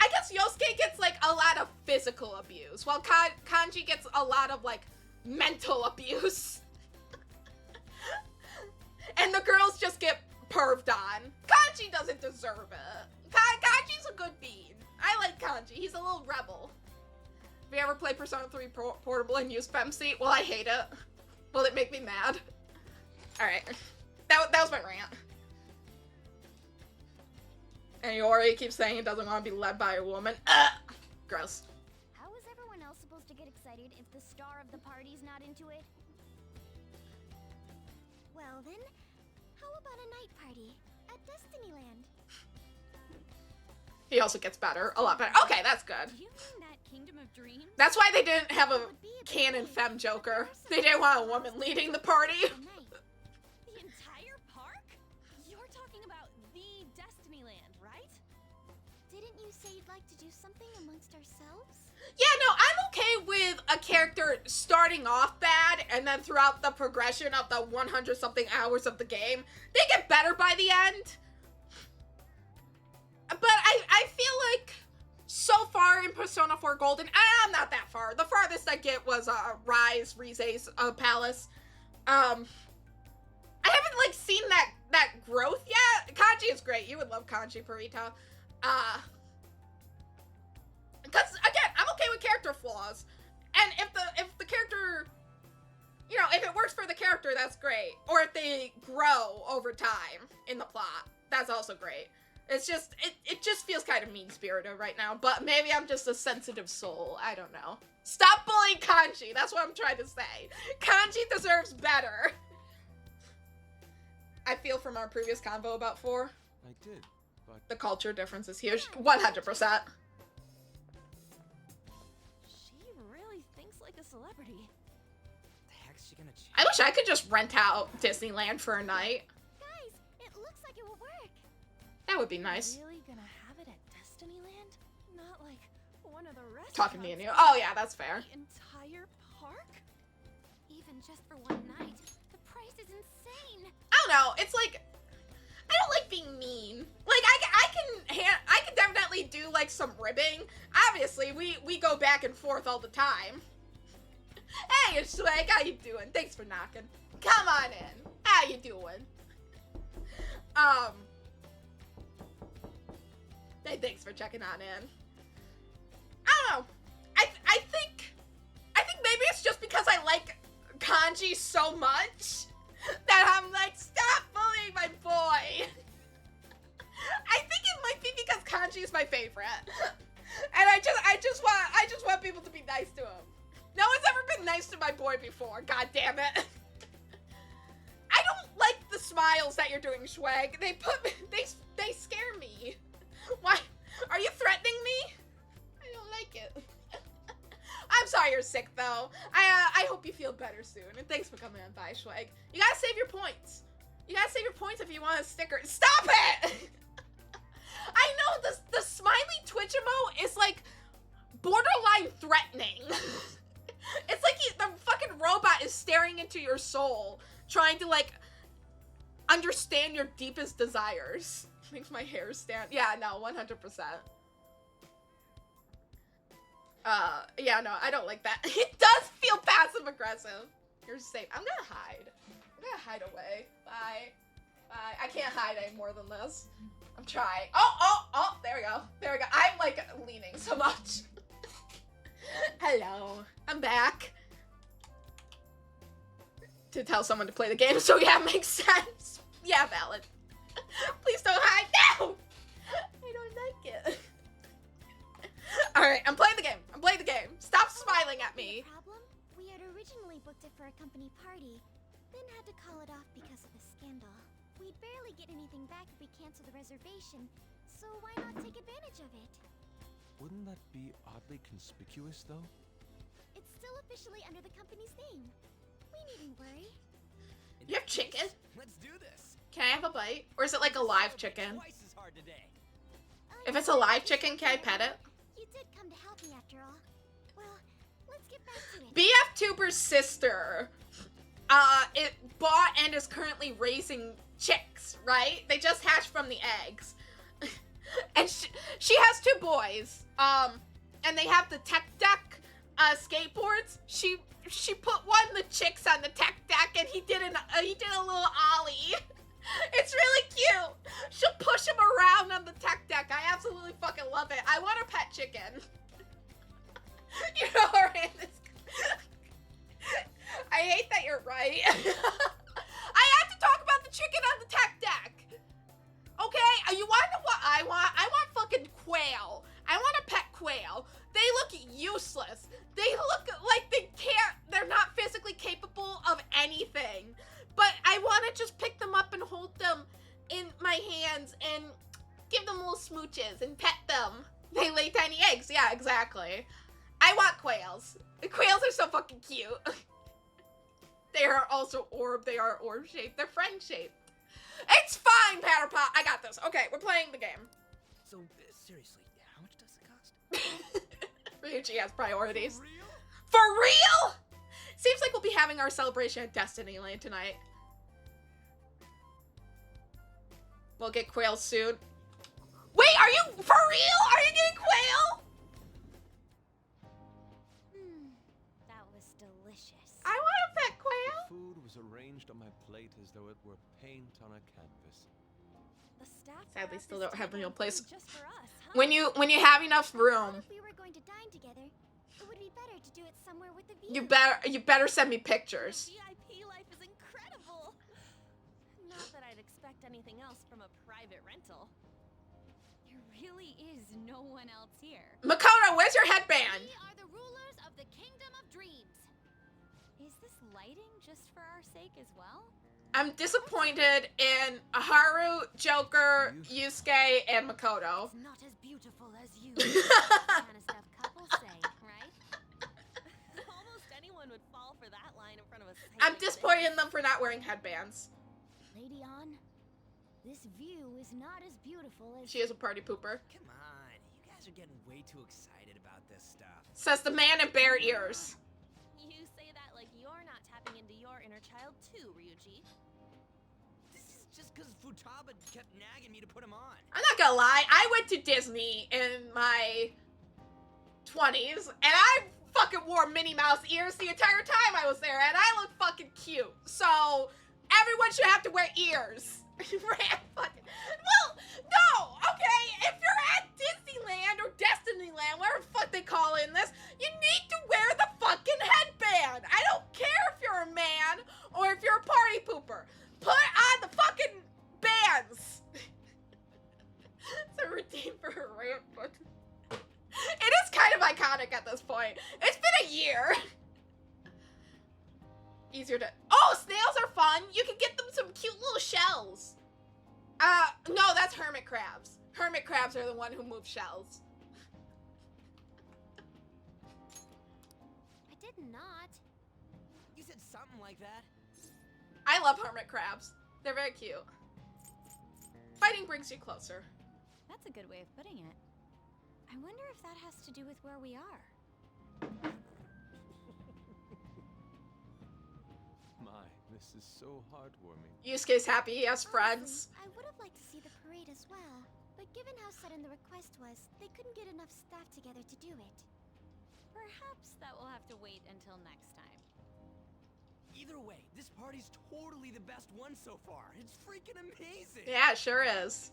I guess Yosuke gets, like, a lot of physical abuse, while Kanji gets a lot of, like, mental abuse. And the girls just get perved on. Kanji doesn't deserve it. Kanji's a good bean. I like Kanji. He's a little rebel. Have you ever played Persona 3 Portable and used FemSeat? Well, I hate it. Will it make me mad? Alright. That was my rant. And Yori keeps saying he doesn't want to be led by a woman. Gross. How is everyone else supposed to get excited if the star of the party's not into it? Well then, how about a night party at Destinyland? He also gets better. A lot better. Okay, that's good. Do you mean that Kingdom of Dreams? That's why they didn't have a Would be a canon big femme deal. Joker. They didn't want a woman leading the party. Tonight. The entire park? You're talking about the Destinyland, right? Didn't you say you'd like to do something amongst ourselves? Yeah, no, I'm okay with a character starting off bad and then throughout the progression of the 100 something hours of the game, they get better by the end. But I feel like so far in Persona 4 Golden, I'm not that far. The farthest I get was Rise, Rize's palace. I haven't like seen that growth yet. Kanji is great. You would love Kanji, Purita. Because again, I'm okay with character flaws, and if the character, you know, if it works for the character, that's great. Or if they grow over time in the plot, that's also great. It's just it just feels kind of mean-spirited right now, but maybe I'm just a sensitive soul. I don't know. Stop bullying Kanji. That's what I'm trying to say. Kanji deserves better. I feel from our previous convo about 4, I did, but the culture difference is huge. 100%. She really thinks like a celebrity. The heck's she gonna change? I wish I could just rent out Disneyland for a night. Guys, it looks like it will work. That would be nice. Really gonna have it at Destinyland? Not like one of the restaurants. Talking to me and you. Oh yeah, that's fair. The entire park? Even just for one night, the price is insane. I don't know. It's like I don't like being mean. Like I can definitely do like some ribbing. Obviously, we go back and forth all the time. Hey, it's Swag, how you doing? Thanks for knocking. Come on in. How you doing? Hey, thanks for checking on in. I don't know. I think maybe it's just because I like Kanji so much that I'm like, stop bullying my boy. I think it might be because Kanji is my favorite, and I just want people to be nice to him. No one's ever been nice to my boy before. God damn it. I don't like the smiles that you're doing, Schwag. They scare me. Why? Are you threatening me? I don't like it. I'm sorry you're sick, though. I hope you feel better soon. And thanks for coming on by, Schwag. You gotta save your points. You gotta save your points if you want a sticker. Stop it! I know the smiley Twitch emote is like borderline threatening. It's like the fucking robot is staring into your soul, trying to like understand your deepest desires. Makes my hair stand. Yeah, no, 100%. Yeah, no, I don't like that. It does feel passive aggressive. You're safe. I'm gonna hide. I'm gonna hide away. Bye. Bye. I can't hide any more than this. I'm trying. Oh, there we go. There we go. I'm like leaning so much. Hello. I'm back. To tell someone to play the game, so yeah, makes sense. Yeah, valid. Please don't hide. No! I don't like it. Alright, I'm playing the game. I'm playing the game. Stop smiling at me. Problem? We had originally booked it for a company party, then had to call it off because of a scandal. We'd barely get anything back if we cancel the reservation, so why not take advantage of it? wouldn't that be oddly conspicuous, though? It's still officially under the company's name. You have chicken? Let's do this. Can I have a bite? Or is it like a live chicken? Twice as hard today. If it's a live chicken, can I pet it? You did come to help me after all. Well, let's get back to it. BF Tuber's sister, it bought and is currently raising chicks, right? They just hatched from the eggs. And she has 2 boys, and they have the tech deck, skateboards. She put one of the chicks on the tech deck, and he did a little ollie. It's really cute. She'll push him around on the tech deck. I absolutely fucking love it. I want a pet chicken. You know, Miranda. I hate that you're right. I had to talk about the chicken on the tech deck. Okay, you want to know what I want? I want fucking quail. I want a pet quail. They look useless. They look like they're not physically capable of anything. But I want to just pick them up and hold them in my hands and give them little smooches and pet them. They lay tiny eggs. Yeah, exactly. I want quails. The quails are so fucking cute. They are also orb. They are orb-shaped. They're friend-shaped. It's fine, Patterpot. I got this. Okay, we're playing the game. So, seriously, how much does it cost? Ryuji has priorities. For real? For real? Seems like we'll be having our celebration at Destiny Land tonight. We'll get quail soon. Wait, are you for real? Are you getting quail? That was delicious. I want a pet quail. Food was arranged on my plate as though it were paint on a canvas. The staff Sadly, brought still this don't have table real place. just for us, huh? When you have enough room, If we were going to dine together, it would be better to do it somewhere with a view. you better send me pictures. VIP life is incredible. Not that I'd expect anything else from a private rental. There really is no one else here. Makoto, where's your headband? We are the rulers of the Kingdom of Dreams. Is this lighting just for our sake as well? I'm disappointed in Haru, Joker, Yusuke, and Makoto. It's not as beautiful as you. Kind of stuff couples say, right? Almost anyone would fall for that line in front of a I'm disappointed in them for not wearing headbands. Lady On, this view is not as beautiful as... She is a party pooper. Come on, you guys are getting way too excited about this stuff. Says the man in bare ears. You say that like you're not tapping into your inner child too, Ryuji. This is just because Futaba kept nagging me to put him on. I'm not gonna lie, I went to Disney in my 20s, and I fucking wore Minnie Mouse ears the entire time I was there, and I look fucking cute. So, everyone should have to wear ears. Well, no, okay? If you're at Disneyland or Destinyland, whatever the fuck they call in this, you need to wear the fucking headband. I don't care if you're a man or if you're a party pooper. Put on the fucking bands. It's a routine for her rant, but it is kind of iconic at this point. It's been a year. Easier to... Oh, snails are fun. You can get them some cute little shells. No, that's hermit crabs. Hermit crabs are the one who move shells. I did not. You said something like that. I love hermit crabs. They're very cute. Fighting brings you closer. That's a good way of putting it. I wonder if that has to do with where we are. My, this is so heartwarming. Yusuke's happy he has friends. Honestly, I would have liked to see the parade as well, but given how sudden the request was, they couldn't get enough staff together to do it. Perhaps that will have to wait until next time. Either way, this party's totally the best one so far. It's freaking amazing. Yeah, it sure is.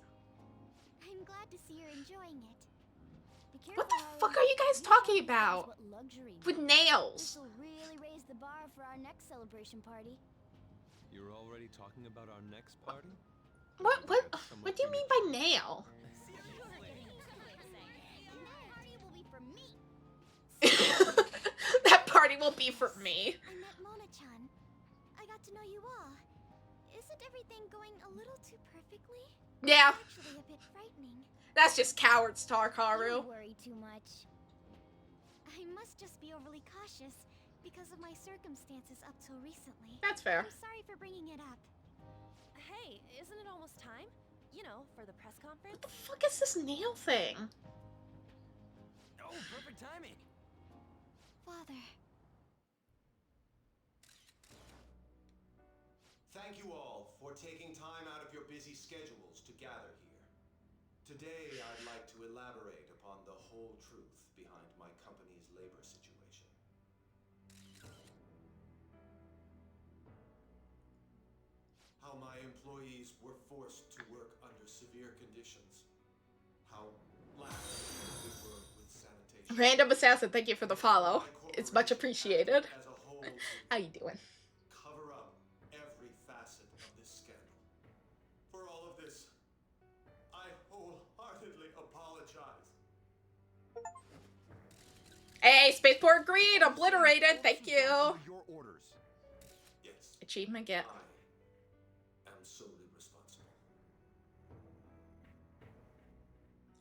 I'm glad to see you're enjoying it. Be careful, What the Haru. fuck are you guys Who talking knows about? what luxury With means. nails. This'll really raise the bar for our next celebration party. You're already talking about our next party? What do you mean by nail? Party will be for me. That party will be for me. I met Mona-chan. I got to know you all. Isn't everything going a little too perfectly? Yeah, Actually, a bit frightening. that's just coward talk, Haru. You worry too much. I must just be overly cautious, because of my circumstances up till recently. That's fair. I'm sorry for bringing it up. Hey, isn't it almost time? You know, for the press conference? What the fuck is this nail thing? Oh, perfect timing. Father. Thank you all for taking time out of your busy schedules to gather here. Today, I'd like to elaborate upon the whole truth behind my company's labor situation. How my employees were forced to work under severe conditions. How lax we were with sanitation. Random Assassin, thank you for the follow. It's much appreciated. As a whole, How you doing? cover up every facet of this scandal. For all of this, I wholeheartedly apologize. Hey, Spaceport Greed, obliterated, thank you. Your orders. Yes, Achievement get. I am solely responsible.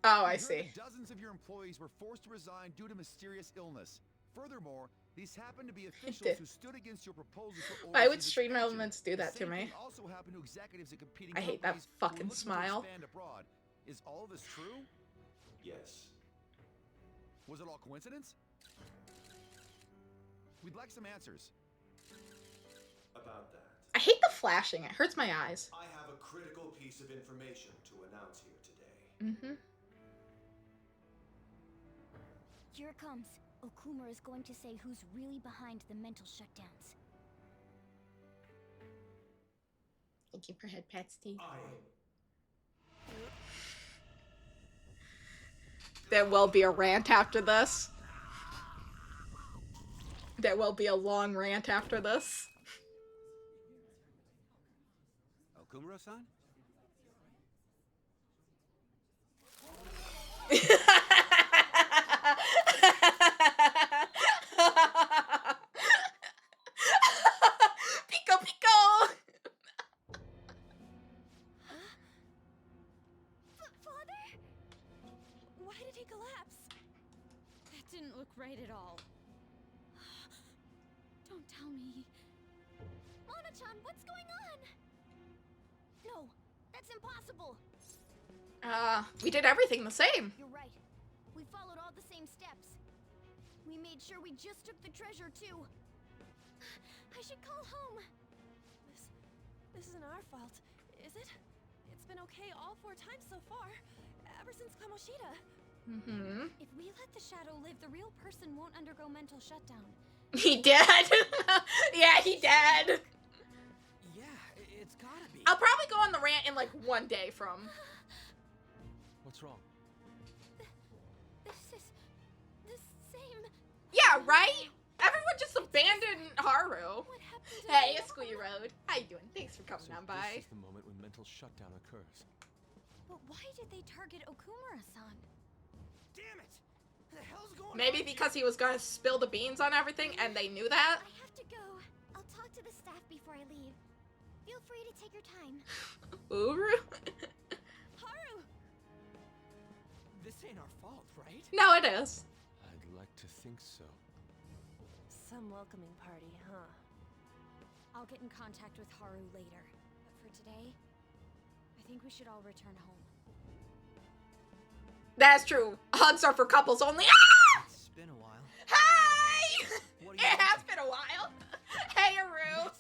Oh, I We heard see. that dozens of your employees were forced to resign due to mysterious illness. Furthermore, these happen to be officials who stood against your proposal for Why would overseas Stream expansion. Elements do that The to same me? thing also happened to executives at competing I hate that companies who are fucking looking to smile. expand abroad. Is all of this true? Yes. Was it all coincidence? We'd like some answers. About that, I hate the flashing, it hurts my eyes. I have a critical piece of information to announce here today. Mm-hmm. Here it comes. Okumura is going to say who's really behind the mental shutdowns. Thank you for head pats, Steve. There will be a rant after this. There will be a long rant after this. Okumura-san? Pico Pico! Father? Why did he collapse? That didn't look right at all. Don't tell me. Mona-chan, what's going on? No, that's impossible. We did everything the same. You're right. We followed all the same steps. We made sure we just took the treasure, too. I should call home. This isn't our fault, is it? It's been okay all 4 times so far, ever since Kamoshida. Mm-hmm. If we let the shadow live, the real person won't undergo mental shutdown. He dead. Yeah, he dead. Yeah, it's gotta be. I'll probably go on the rant in like one day from. What's wrong? This is the same. Yeah, right? Everyone just abandoned Haru. What happened to Hey, me? it's Squee Road. How you doing? Thanks for coming So on by. this is the moment when mental shutdown occurs. But why did they target Okumura-san? Damn it! What the hell's going on? Maybe because he was gonna spill the beans on everything and they knew that. I have to go. I'll talk to the staff before I leave. Feel free to take your time. Uru? Haru! This ain't our fault, right? No, it is. I'd like to think so. Some welcoming party, huh? I'll get in contact with Haru later. But for today, I think we should all return home. That's true. Hugs are for couples only. Ah! It's been a while. Hi! What It do you has want? been a while. Hey, Aru.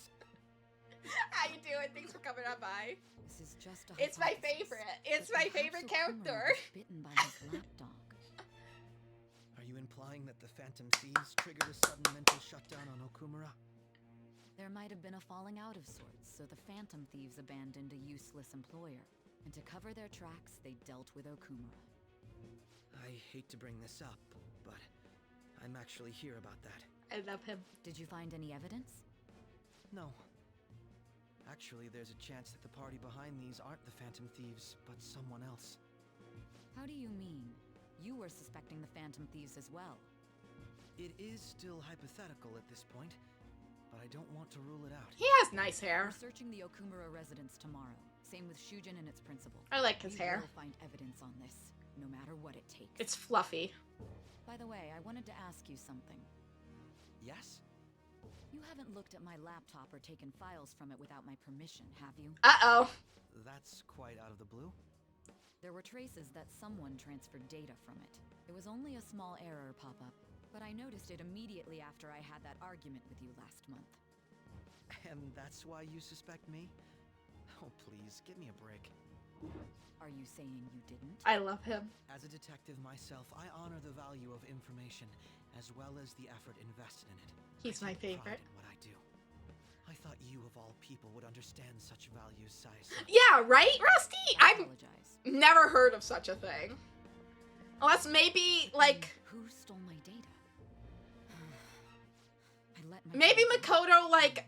How you doing? Thanks for coming on by. This is just a It's my hypothesis, favorite. It's but my perhaps favorite Okumura character. was bitten by his lapdog. Are you implying that the Phantom Thieves triggered a sudden mental shutdown on Okumura? There might have been a falling out of sorts, so the Phantom Thieves abandoned a useless employer. And to cover their tracks, they dealt with Okumura. I hate to bring this up, but I'm actually here about that. I love him. Did you find any evidence? No. Actually, there's a chance that the party behind these aren't the Phantom Thieves, but someone else. How do you mean? You were suspecting the Phantom Thieves as well. It is still hypothetical at this point, but I don't want to rule it out. He has nice hair. We're searching the Okumura residence tomorrow. Same with Shujin and its principal. I like his hair. We will find evidence on this, no matter what it takes. It's fluffy. By the way, I wanted to ask you something. Yes? You haven't looked at my laptop or taken files from it without my permission, have you? Uh-oh. That's quite out of the blue. There were traces that someone transferred data from it. It was only a small error pop-up, but I noticed it immediately after I had that argument with you last month. And that's why you suspect me? Oh, please, give me a break. Are you saying you didn't? I love him. As a detective myself, I honor the value of information, as well as the effort invested in it. He's my favorite. What I do. I thought you, of all people, would understand such values, Sais. Yeah, right, Rusty? I've apologize. never heard of such a thing. Unless maybe, like... Who stole my data? Maybe Makoto, like,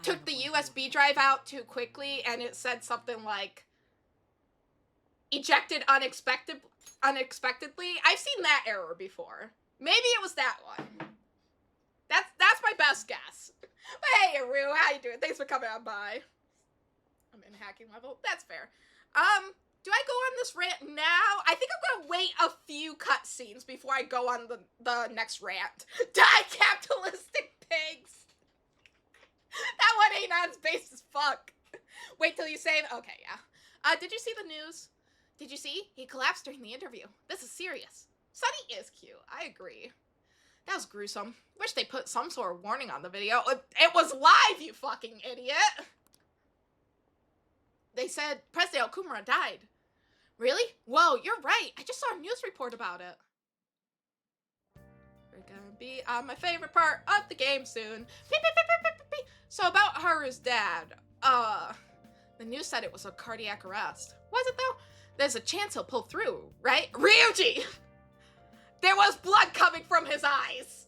took the USB drive out too quickly and it said something like... ejected unexpectedly. I've seen that error before. Maybe it was that one. That's my best guess. But hey, Aru, how you doing? Thanks for coming on by. I'm in hacking level. That's fair. Do I go on this rant now? I think I'm gonna wait a few cutscenes before I go on the next rant. Die, capitalistic pigs! That one ain't on space as fuck. Wait till you save. Okay, yeah. Did you see the news? Did you see? He collapsed during the interview. This is serious. Sunny is cute. I agree. That was gruesome. Wish they put some sort of warning on the video. It was live, you fucking idiot! They said President Okumura died. Really? Whoa, you're right. I just saw a news report about it. We're gonna be on my favorite part of the game soon. Beep, beep, beep, beep, beep, beep. So about Haru's dad. The news said it was a cardiac arrest. Was it though? There's a chance he'll pull through, right? Ryuji! There was blood coming from his eyes!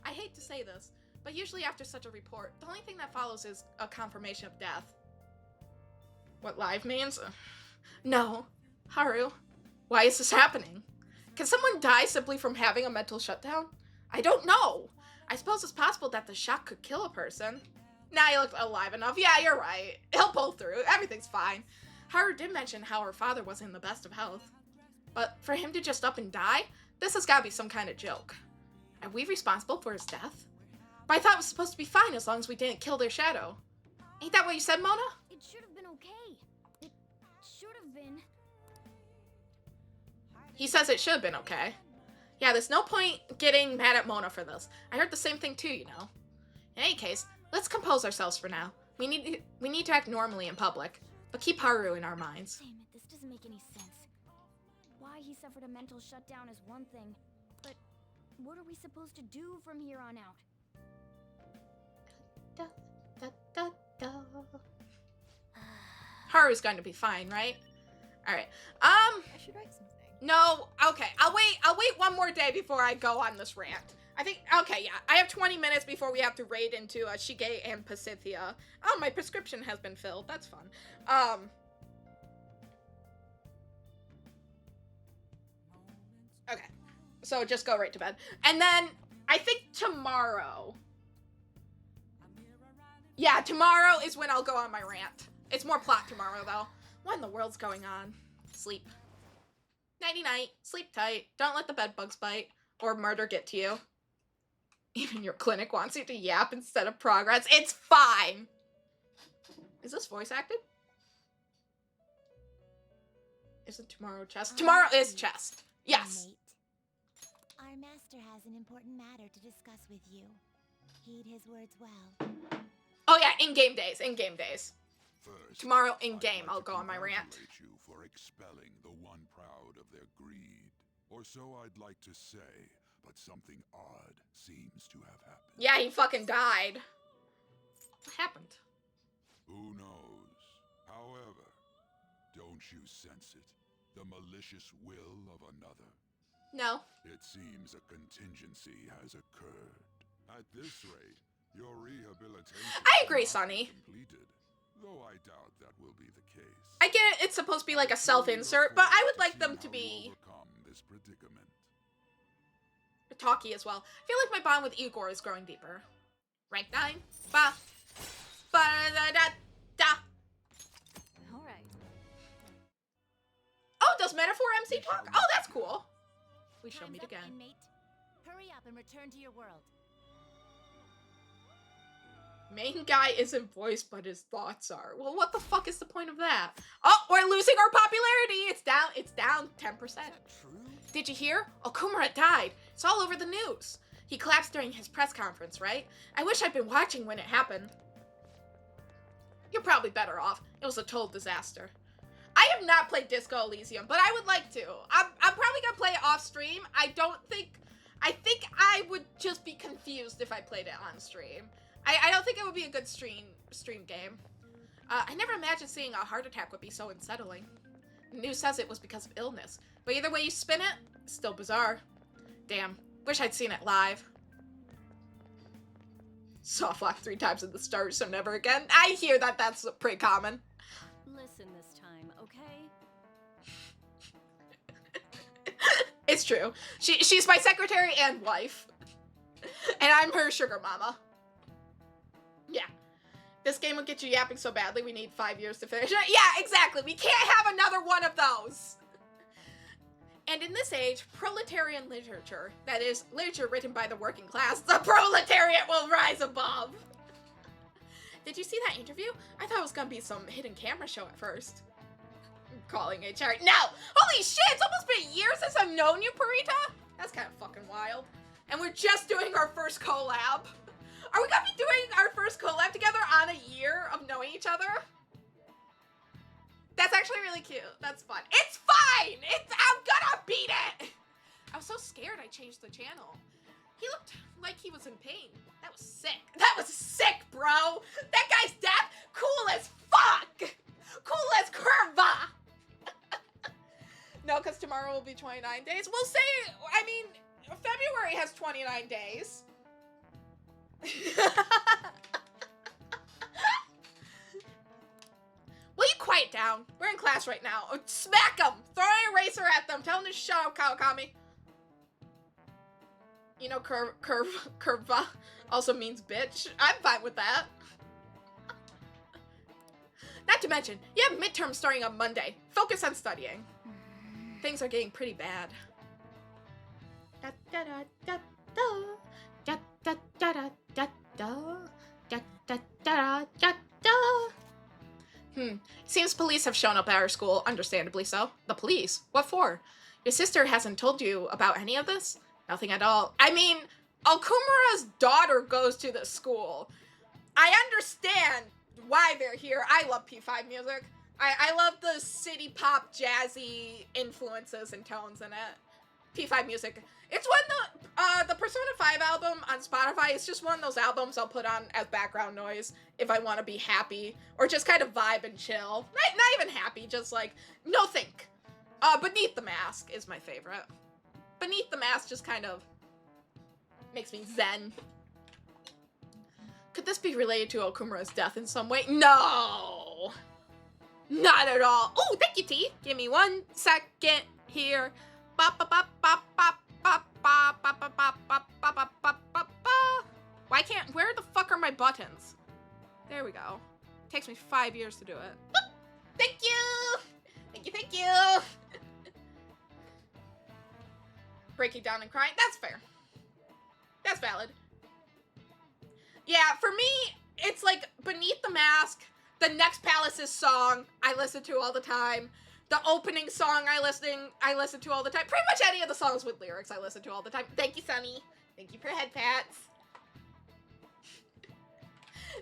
I hate to say this, but usually after such a report, the only thing that follows is a confirmation of death. What live means? No. Haru, why is this happening? Can someone die simply from having a mental shutdown? I don't know. I suppose it's possible that the shock could kill a person. Nah, you look alive enough. Yeah, you're right. He'll pull through. Everything's fine. Haru did mention how her father wasn't in the best of health. But for him to just up and die? This has gotta be some kind of joke. Are we responsible for his death? But I thought it was supposed to be fine as long as we didn't kill their shadow. Ain't that what you said, Mona? It should have been okay. It should have been. He says it should have been okay. Yeah, there's no point getting mad at Mona for this. I heard the same thing too, you know. In any case, let's compose ourselves for now. We need to act normally in public, but keep Haru in our minds. Damn it, this doesn't make any sense. Why he suffered a mental shutdown is one thing, but what are we supposed to do from here on out? Da, da, da, da. Haru's going to be fine, right? All right. I should write something. No. Okay. I'll wait one more day before I go on this rant. I think. Okay. Yeah. I have 20 minutes before we have to raid into Shige and Pasithia. Oh, my prescription has been filled. That's fun. Okay. So just go right to bed, and then I think tomorrow. Yeah, tomorrow is when I'll go on my rant. It's more plot tomorrow, though. What in the world's going on? Sleep. Nighty-night. Sleep tight. Don't let the bed bugs bite. Or murder get to you. Even your clinic wants you to yap instead of progress. It's fine! Is this voice acted? Isn't tomorrow chess? Tomorrow is chess. Yes. Mate, our master has an important matter to discuss with you. Heed his words well. Oh yeah, in-game days. In-game days. First, Tomorrow in-game, I'll go on my rant. congratulate you for expelling the one proud of their greed. Or so I'd like to say, but something odd seems to have happened. Yeah, he fucking died. What happened? Who knows? However, don't you sense it? The malicious will of another? No. It seems a contingency has occurred. At this rate, your rehabilitation I agree, will not be Sonny. completed, though I doubt that will be the case. I get it, it's supposed to be like a self-insert, but I would like them to be overcome this predicament. talky as well. I feel like my bond with Igor is growing deeper. Rank 9. Ba. Ba da da da. Alright. Oh, does Metaphor MC talk? Oh, that's cool. We shall Time's meet up, again. inmate. Hurry up and return to your world. Main guy isn't voiced, but his thoughts are. Well, what the fuck is the point of that? Oh, we're losing our popularity. It's down 10%. True? Did you hear? Okumura died. It's all over the news. He collapsed during his press conference, right? I wish I'd been watching when it happened. You're probably better off. It was a total disaster. I have not played Disco Elysium, but I would like to. I'm probably gonna play it off stream. I think I would just be confused if I played it on stream. I don't think it would be a good stream game. I never imagined seeing a heart attack would be so unsettling. The news says it was because of illness. But either way you spin it, it's still bizarre. Damn, wish I'd seen it live. Soft lock 3 times in the start, so never again. I hear that that's pretty common. Listen this time, okay? It's true. She's my secretary and wife. And I'm her sugar mama. Yeah. This game will get you yapping so badly we need 5 years to finish it. Yeah, exactly. We can't have another one of those. And in this age, proletarian literature, that is, literature written by the working class, the proletariat will rise above. Did you see that interview? I thought it was gonna be some hidden camera show at first. I'm calling HR. No! Holy shit, it's almost been a year since I've known you, Purita? That's kind of fucking wild. And we're just doing our first collab. Are we gonna be doing our first collab together on a year of knowing each other? That's actually really cute. That's fun. It's fine! I'm gonna beat it! I was so scared I changed the channel. He looked like he was in pain. That was sick. That was sick, bro! That guy's death, cool as fuck! Cool as curva! No, because tomorrow will be 29 days. We'll say, I mean, February has 29 days. Will you quiet down? We're in class right now. Smack them! Throw an eraser at them. Tell them to shut up, Kawakami. You know, curva also means bitch. I'm fine with that. Not to mention, you have midterms starting on Monday. Focus on studying. Things are getting pretty bad. Da da da da da da da da da da da da da da. Seems police have shown up at our school, understandably so. The police? What for? Your sister hasn't told you about any of this? Nothing at all. I mean, Okumura's daughter goes to the school. I understand why they're here. I love P5 music. I love the city pop jazzy influences and tones in it. P5 music. It's when the Persona 5 album on Spotify is just one of those albums I'll put on as background noise if I want to be happy or just kind of vibe and chill. Not even happy, just like no think. Beneath the Mask is my favorite. Beneath the Mask just kind of makes me zen. Could this be related to Okumura's death in some way? No! Not at all. Oh, thank you, T. Give me 1 second here. Ba ba ba ba ba ba ba ba ba ba ba ba ba ba ba ba. Why can't? Where the fuck are my buttons? There we go. Takes me 5 years to do it. Boop. Thank you. Thank you. Thank you. Breaking down and crying. That's fair. That's valid. Yeah, for me, it's like Beneath the Mask. The Next Palace's song I listen to all the time. The opening song I listen to all the time. Pretty much any of the songs with lyrics I listen to all the time. Thank you, Sunny. Thank you for head pats.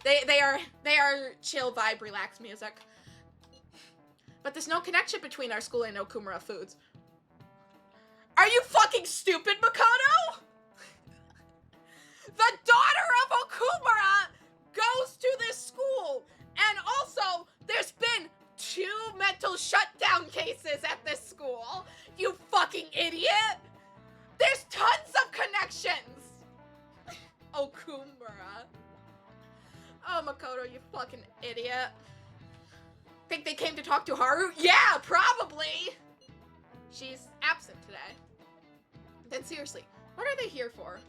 They are chill vibe, relaxed music. But there's no connection between our school and Okumura Foods. Are you fucking stupid, Makoto? The daughter of Okumura goes to this school. And also, there's been 2 mental shutdown cases at this school. You fucking idiot. There's tons of connections. Okumura. Oh, Makoto, you fucking idiot. Think they came to talk to Haru? Yeah, probably. She's absent today. Then seriously, what are they here for?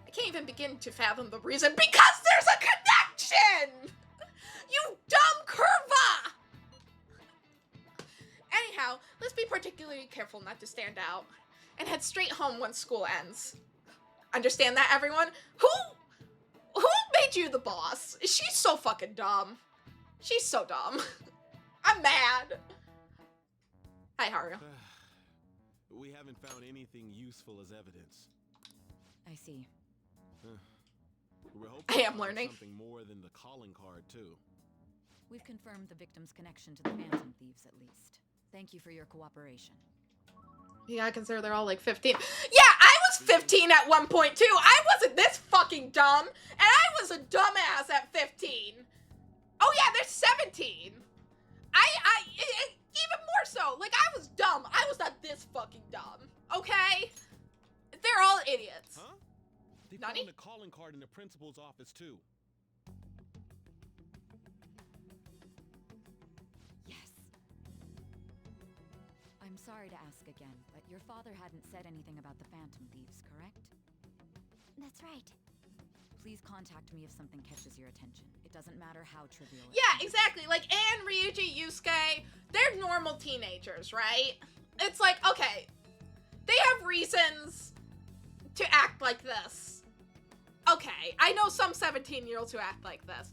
I can't even begin to fathom the reason. Because there's a connection! You dumb curva! Anyhow, let's be particularly careful not to stand out. And head straight home once school ends. Understand that, everyone? Who made Ryuju the boss. She's so fucking dumb. She's so dumb. I'm mad. Hi, Haru. We haven't found anything useful as evidence. I see. We're hoping I am to find learning. something more than the calling card, too. We've confirmed the victim's connection to the Phantom Thieves, at least. Thank you for your cooperation. Yeah, I consider they're all like 15. Yeah, I was 15 at one point too. I wasn't this fucking dumb, and I was a dumbass at 15. Oh yeah, they're 17. Even more so. Like, I was dumb. I was not this fucking dumb. Okay? They're all idiots. Huh? They Nani? found the calling card in the principal's office, too. Yes. I'm sorry to ask again, but your father hadn't said anything about the Phantom Thieves, correct? That's right. Please contact me if something catches your attention. It doesn't matter how trivial it Yeah, is. exactly. Like, Anne, Ryuji, Yusuke, they're normal teenagers, right? It's like, okay, they have reasons to act like this. Okay, I know some 17-year-olds who act like this.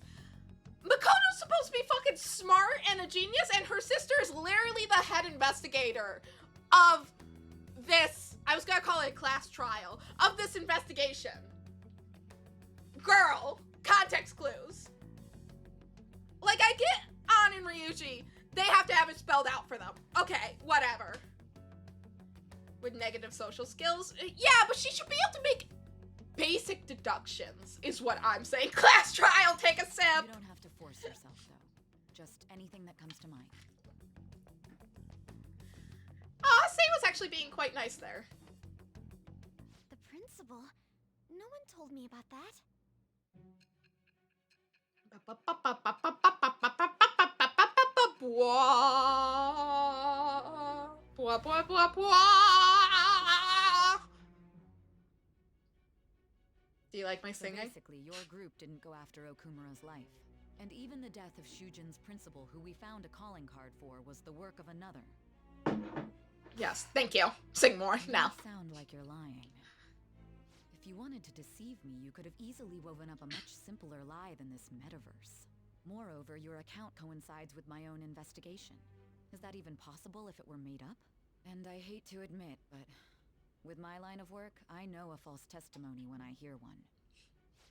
Makoto's supposed to be fucking smart and a genius, and her sister is literally the head investigator of this, I was gonna call it a class trial, of this investigation. Girl, context clues. Like, I get An and Ryuji, they have to have it spelled out for them. Okay, whatever. With negative social skills, yeah, but she should be able to make basic deductions, is what I'm saying. Class trial, take a sip. You don't have to force yourself, though. Just anything that comes to mind. Sei was actually being quite nice there. The principal? No one told me about that. Do you like my So singing? basically, your group didn't go after Okumura's life. And even the death of Shujin's principal, who we found a calling card for, was the work of another. Yes, thank you. Sing more You now. don't sound like you're lying. If you wanted to deceive me, you could have easily woven up a much simpler lie than this metaverse. Moreover, your account coincides with my own investigation. Is that even possible if it were made up? And I hate to admit, but with my line of work, I know a false testimony when I hear one.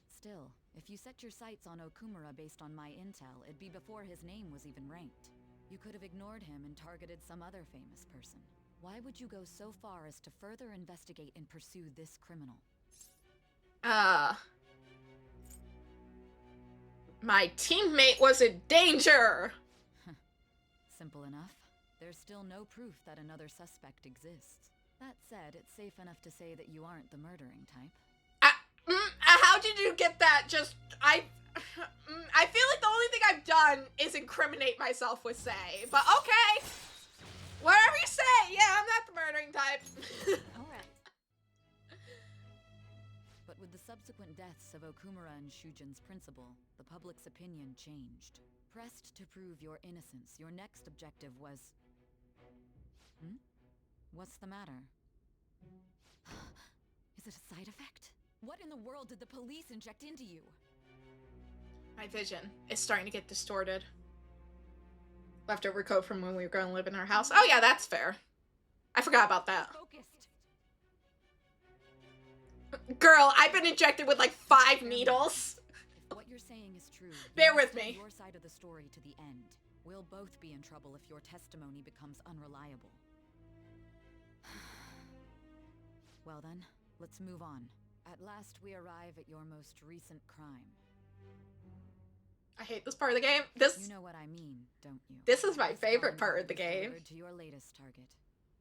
Still, if you set your sights on Okumura based on my intel, it'd be before his name was even ranked. You could have ignored him and targeted some other famous person. Why would you go so far as to further investigate and pursue this criminal? My teammate was in danger! Simple enough. There's still no proof that another suspect exists. That said, it's safe enough to say that you aren't the murdering type. How did you get that? I feel like the only thing I've done is incriminate myself with Sei. But okay! Whatever you say! Yeah, I'm not the murdering type. Alright. But with the subsequent deaths of Okumura and Shujin's principal, the public's opinion changed. Pressed to prove your innocence, your next objective was... What's the matter? Is it a side effect? What in the world did the police inject into you? My vision is starting to get distorted. Leftover code from when we were going to live in our house. Oh yeah, that's fair. I forgot about that. Focused. Girl, I've been injected with like 5 needles. If what you're saying is true, Bear you with must tell me. your side of the story to the end. We'll both be in trouble if your testimony becomes unreliable. Well then, let's move on. At last we arrive at your most recent crime. I hate this part of the game. You know what I mean, don't you? This is my This favorite bomb part of the was game. delivered to your latest target,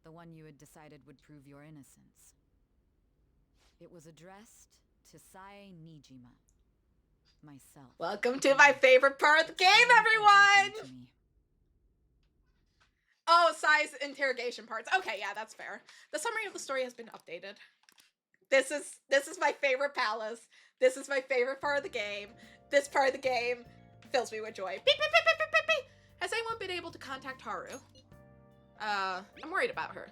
the one you had decided would prove your innocence. It was addressed to Sae Nijima. Myself. Welcome to my favorite part of the game, everyone! Oh, Sai's interrogation parts. Okay, yeah, that's fair. The summary of the story has been updated. This is my favorite palace. This is my favorite part of the game. This part of the game fills me with joy. Beep, beep, beep, beep, beep, beep, beep. Has anyone been able to contact Haru? I'm worried about her.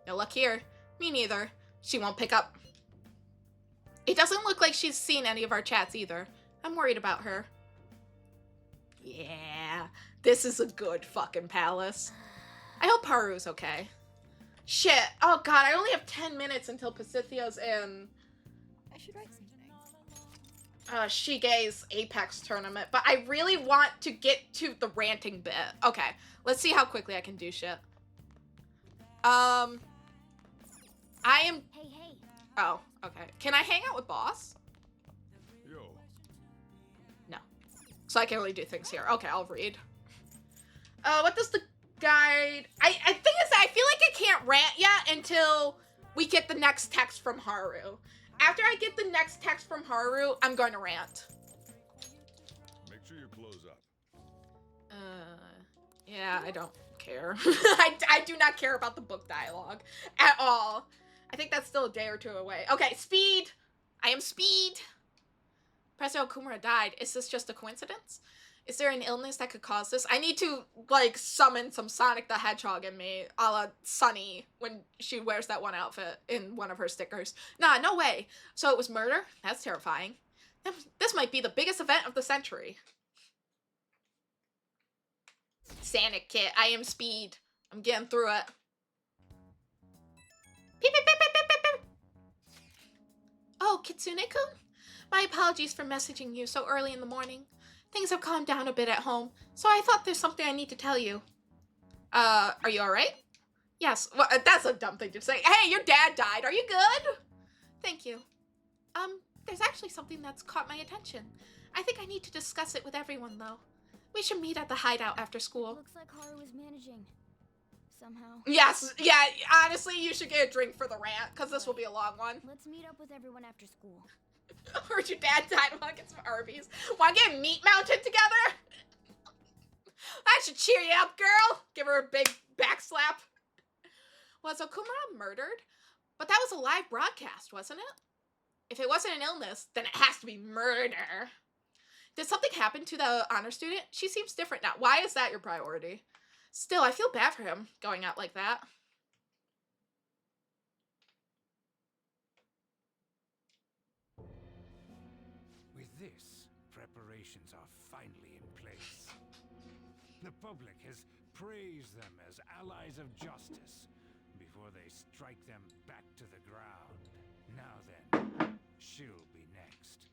No luck here. Me neither. She won't pick up. It doesn't look like she's seen any of our chats either. I'm worried about her. Yeah, this is a good fucking palace. I hope Haru's okay. Shit. Oh god, I only have 10 minutes until Pasithia's in I should write something. Shige's Apex tournament, but I really want to get to the ranting bit. Okay, let's see how quickly I can do shit. I am... Hey, hey. Oh, okay. Can I hang out with Boss? Yo. No. So I can only do things here. Okay, I'll read. What does the guide... I think is that I feel like I can't rant yet until we get the next text from Haru. After I get the next text from Haru, I'm going to rant. Make sure you close up. Yeah, I don't care. I do not care about the book dialogue at all. I think that's still a day or two away. Okay, Speed. I am Speed. President Okumura died. Is this just a coincidence? Is there an illness that could cause this? I need to, like, summon some Sonic the Hedgehog in me, a la Sunny, when she wears that one outfit in one of her stickers. Nah, no way. So it was murder? That's terrifying. This might be the biggest event of the century. Sonic Kit, I am Speed. I'm getting through it. Beep, beep, beep, beep, beep, beep, beep. Oh, Kitsune-kun? My apologies for messaging you so early in the morning. Things have calmed down a bit at home, so I thought there's something I need to tell you. Are you alright? Yes, well, that's a dumb thing to say. Hey, your dad died, are you good? Thank you. There's actually something that's caught my attention. I think I need to discuss it with everyone, though. We should meet at the hideout after school. Looks like Haru is managing. Somehow. Yes, yeah, honestly, you should get a drink for the rant, because this will be a long one. Let's meet up with everyone after school. Heard your dad died. Want to get some Arby's? Want to get meat mounted together? That should cheer you up, girl. Give her a big back slap. Was Okumura murdered? But that was a live broadcast, wasn't it? If it wasn't an illness, then it has to be murder. Did something happen to the honor student? She seems different now. Why is that your priority? Still, I feel bad for him going out like that. With this, preparations are finally in place. The public has praised them as allies of justice before they strike them back to the ground. Now then, she'll be next.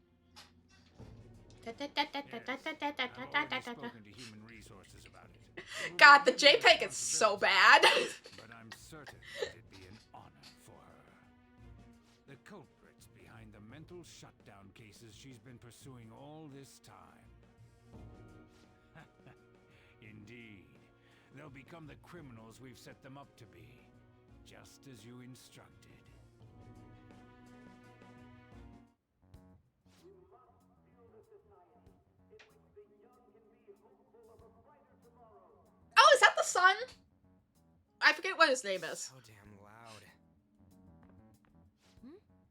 Yes, I've already spoken to Human Resources about it. God, the JPEG is so bad. But I'm certain it'd be an honor for her. The culprits behind the mental shutdown cases she's been pursuing all this time. Indeed. They'll become the criminals we've set them up to be, just as you instructed. Oh, is that the son? I forget what his name is. So damn loud.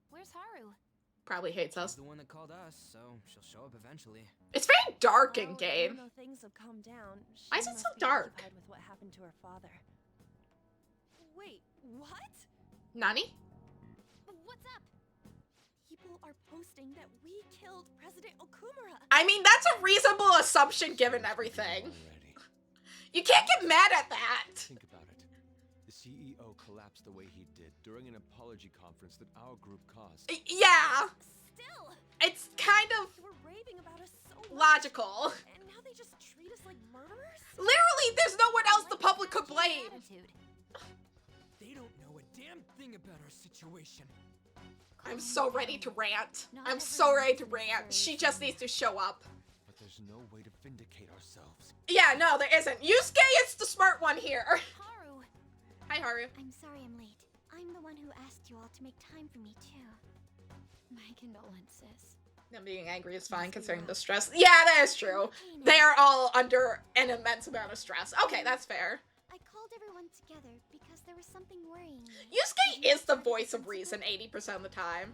Where's Haru? Probably hates us. She's the one that called us, so she'll show up eventually. It's very dark in Well, game. even though things have calmed down, Why is she it must so be dark? occupied with what happened to her father. Wait, what? Nani? What's up? People are posting that we killed President Okumura. I mean, that's a reasonable assumption given everything. Already. You can't get mad at that. Think about it. The CEO collapsed the way he did during an apology conference that our group caused. Yeah. Still, It's kind of they were raving about us so much, logical. and now they just treat us like murderers? Literally, there's no one else the public could blame. Attitude. They don't know a damn thing about our situation. I'm so ready to rant. Not I'm so ready to everyone rant. deserves She just needs to show up. But there's no way to vindicate ourselves. Yeah, no, there isn't. Yusuke is the smart one here. Haru! Hi, Haru. I'm sorry I'm late. I'm the one who asked you all to make time for me, too. My condolences. Them being angry is fine considering the stress. Yeah, that is true. They are all under an immense amount of stress. Okay, that's fair. I called everyone together because there was something worrying me. Yusuke is the voice of reason 80% of the time.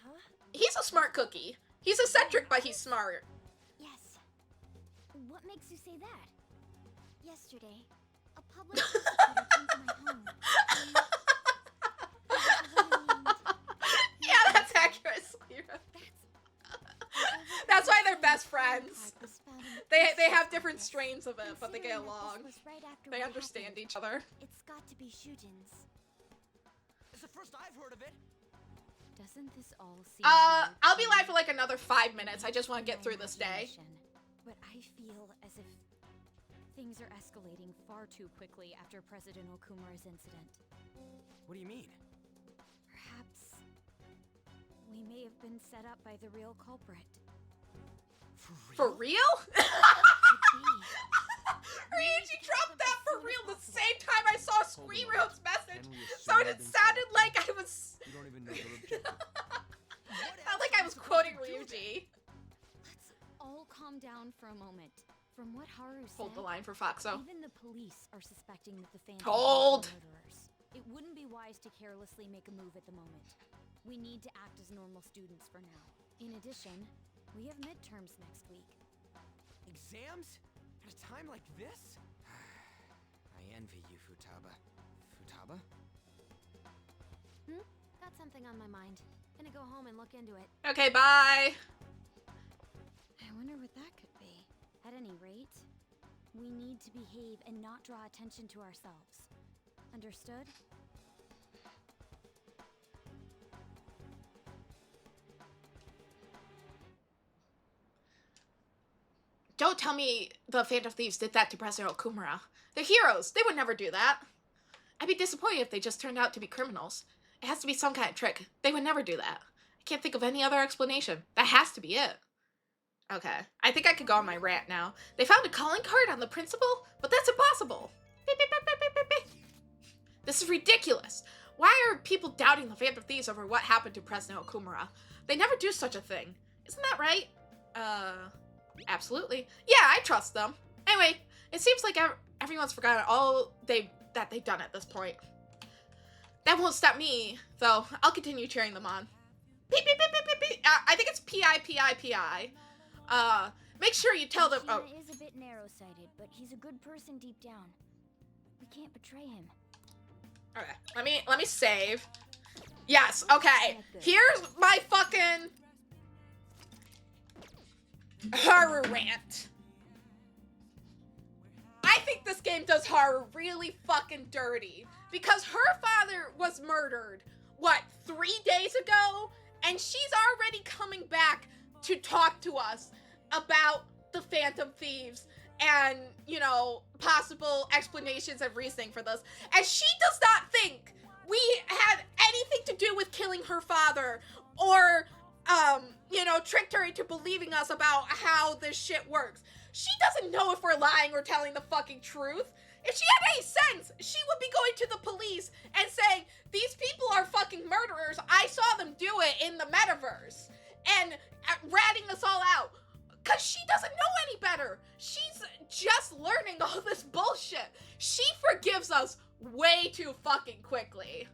Huh? He's a smart cookie. He's eccentric, but he's smart. Yes. What makes you say that? Yesterday, a public prosecutor came to my home. Yeah, that's accurate, Selena. That's why friends. They have different strains of it, but they get along. They understand each other. It's got to be Shujin's. It's the first I've heard of it. Doesn't this all seem I'll be live for like another 5 minutes. I just want to get through this day. But I feel as if things are escalating far too quickly after President Okumura's incident. What do you mean? Perhaps we may have been set up by the real culprit. For real? Ryuji dropped that for real the same time I saw Squirrel's message, so it sounded like I was. You don't even know their objective. Sounded like I was quoting Ryuji. Let's all calm down for a moment. From what Haru said, Hold the line for Foxo. even the police are suspecting that the Phantom Hold. are murderers. It wouldn't be wise to carelessly make a move at the moment. We need to act as normal students for now. In addition, we have midterms next week. Exams? At a time like this? I envy you, Futaba. Futaba? Got something on my mind. Gonna go home and look into it. Okay, bye. I wonder what that could be. At any rate, we need to behave and not draw attention to ourselves. Understood? Don't tell me the Phantom Thieves did that to President Okumura. They're heroes. They would never do that. I'd be disappointed if they just turned out to be criminals. It has to be some kind of trick. They would never do that. I can't think of any other explanation. That has to be it. Okay. I think I could go on my rant now. They found a calling card on the principal, but that's impossible. Beep, beep, beep, beep, beep, beep, beep. This is ridiculous. Why are people doubting the Phantom Thieves over what happened to President Okumura? They never do such a thing. Isn't that right? Absolutely. Yeah, I trust them. Anyway, it seems like everyone's forgotten all that they've done at this point. That won't stop me, though. I'll continue cheering them on. Beep, beep, beep, beep, beep, beep. I think it's P-I-P-I-P-I. Make sure you tell them. Oh. He is a bit narrow-sighted, but he's a good person deep down. We can't betray him. Okay, let me save. Yes, okay. Here's my fucking Haru rant. I think this game does Haru really fucking dirty because her father was murdered, what, 3 days ago? And she's already coming back to talk to us about the Phantom Thieves and, you know, possible explanations and reasoning for this. And she does not think we had anything to do with killing her father or, you know, tricked her into believing us about how this shit works. She doesn't know if we're lying or telling the fucking truth. If she had any sense, she would be going to the police and saying, these people are fucking murderers. I saw them do it in the metaverse. And ratting us all out. Because she doesn't know any better. She's just learning all this bullshit. She forgives us way too fucking quickly.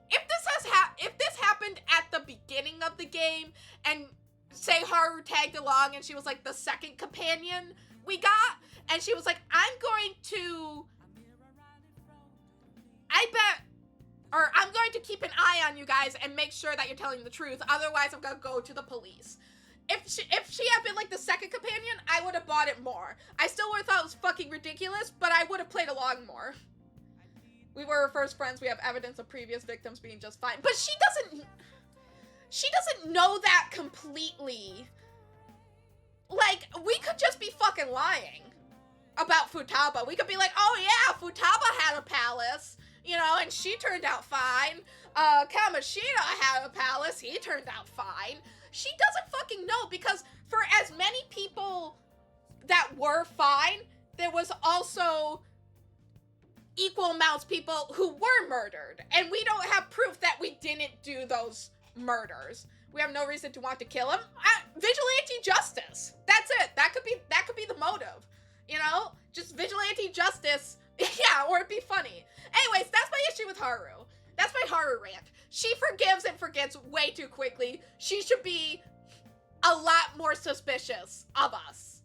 If this happened at the beginning of the game and say Haru tagged along and she was like the second companion we got, and she was like, I'm going to keep an eye on you guys and make sure that you're telling the truth, otherwise I'm gonna go to the police. If she had been like the second companion, I would have bought it more. I still would have thought it was fucking ridiculous, but I would have played along more. We were first friends, we have evidence of previous victims being just fine. But she doesn't know that completely. Like, we could just be fucking lying about Futaba. We could be like, oh yeah, Futaba had a palace, you know, and she turned out fine. Kamoshida had a palace, he turned out fine. She doesn't fucking know, because for as many people that were fine, there was also equal amounts of people who were murdered. And we don't have proof that we didn't do those murders. We have no reason to want to kill him. Vigilante justice. That's it. That could be the motive. You know? Just vigilante justice. Yeah, or it'd be funny. Anyways, that's my issue with Haru. That's my Haru rant. She forgives and forgets way too quickly. She should be a lot more suspicious of us.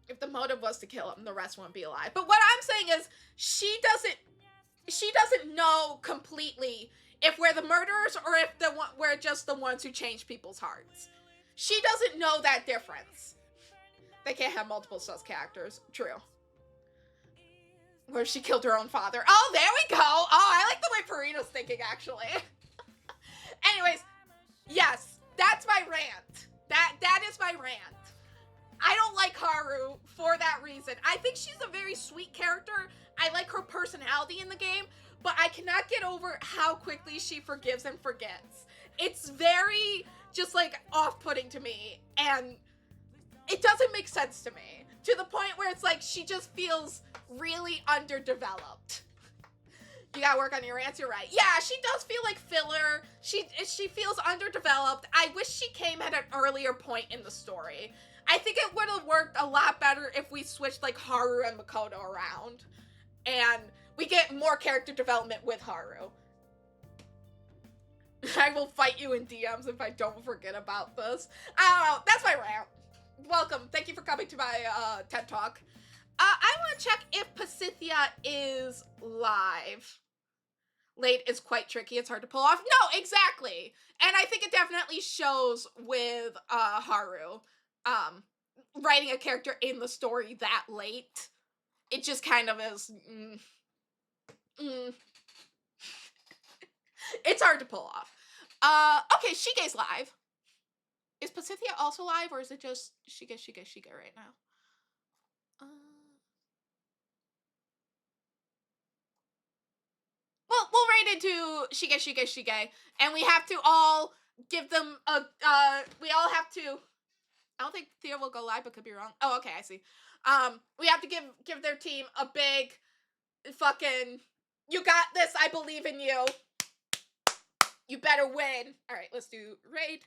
If the motive was to kill him, the rest wouldn't be alive. But what I'm saying is, she doesn't know completely if we're the murderers or if we're just the ones who change people's hearts. She doesn't know that difference. They can't have multiple sus characters. True. Where she killed her own father. Oh, there we go. Oh, I like the way Purita's thinking, actually. Anyways, yes, that's my rant. That is my rant. I don't like Haru for that reason. I think she's a very sweet character. I like her personality in the game, but I cannot get over how quickly she forgives and forgets. It's very just like off-putting to me, and it doesn't make sense to me. To the point where it's like she just feels really underdeveloped. You gotta work on your rants, you're right. Yeah, she does feel like filler. She feels underdeveloped. I wish she came at an earlier point in the story. I think it would have worked a lot better if we switched like Haru and Makoto around. And we get more character development with Haru. I will fight you in DMs if I don't forget about this. I don't know, that's my rant. Welcome, thank you for coming to my TED Talk. I want to check if Pasithia is live. Late is quite tricky, it's hard to pull off. No, exactly. And I think it definitely shows with Haru. Writing a character in the story that late. It just kind of is... It's hard to pull off. Okay, Shige's live. Is Pasithia also live, or is it just Shige right now? Well, we'll raid into Shige, and we have to all give them a, we all have to, I don't think Thea will go live, but could be wrong. Oh, okay, I see. We have to give their team a big fucking, you got this, I believe in you. You better win. All right, let's do raid.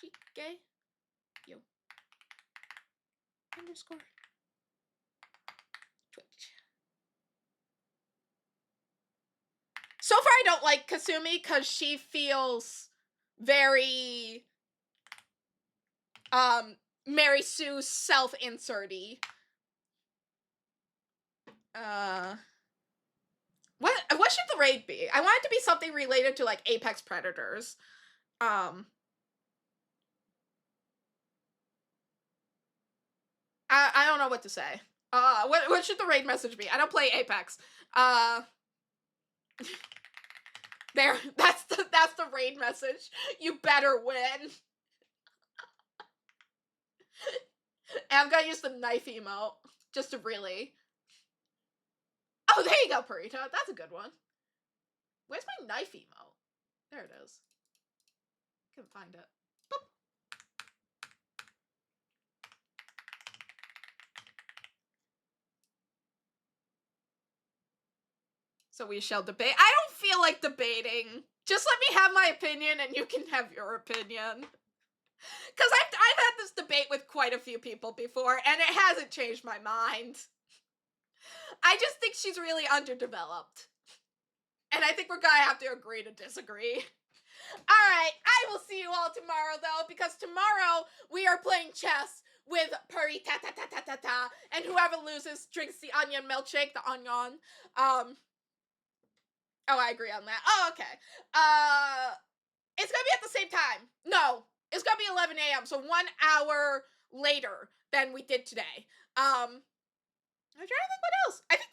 Shige. Yo. Underscore. Twitch. So far, I don't like Kasumi because she feels very, Mary Sue self-insert-y. What should the raid be? I want it to be something related to, like, Apex Predators. I don't know what to say. What should the raid message be? I don't play Apex. There, that's the raid message. You better win. And I'm gonna use the knife emote, just to really... Oh, there you go, Purita. That's a good one. Where's my knife emote? There it is. Couldn't find it. Boop. So we shall debate. I don't feel like debating. Just let me have my opinion and you can have your opinion. Because I've had this debate with quite a few people before and it hasn't changed my mind. I just think she's really underdeveloped. And I think we're gonna have to agree to disagree. Alright, I will see you all tomorrow though, because tomorrow we are playing chess with Purita, and whoever loses drinks the onion milkshake, the onion. Oh, I agree on that. Oh, okay. It's gonna be at the same time. No, it's gonna be 11 a.m., so 1 hour later than we did today. I'm trying to think what else. I think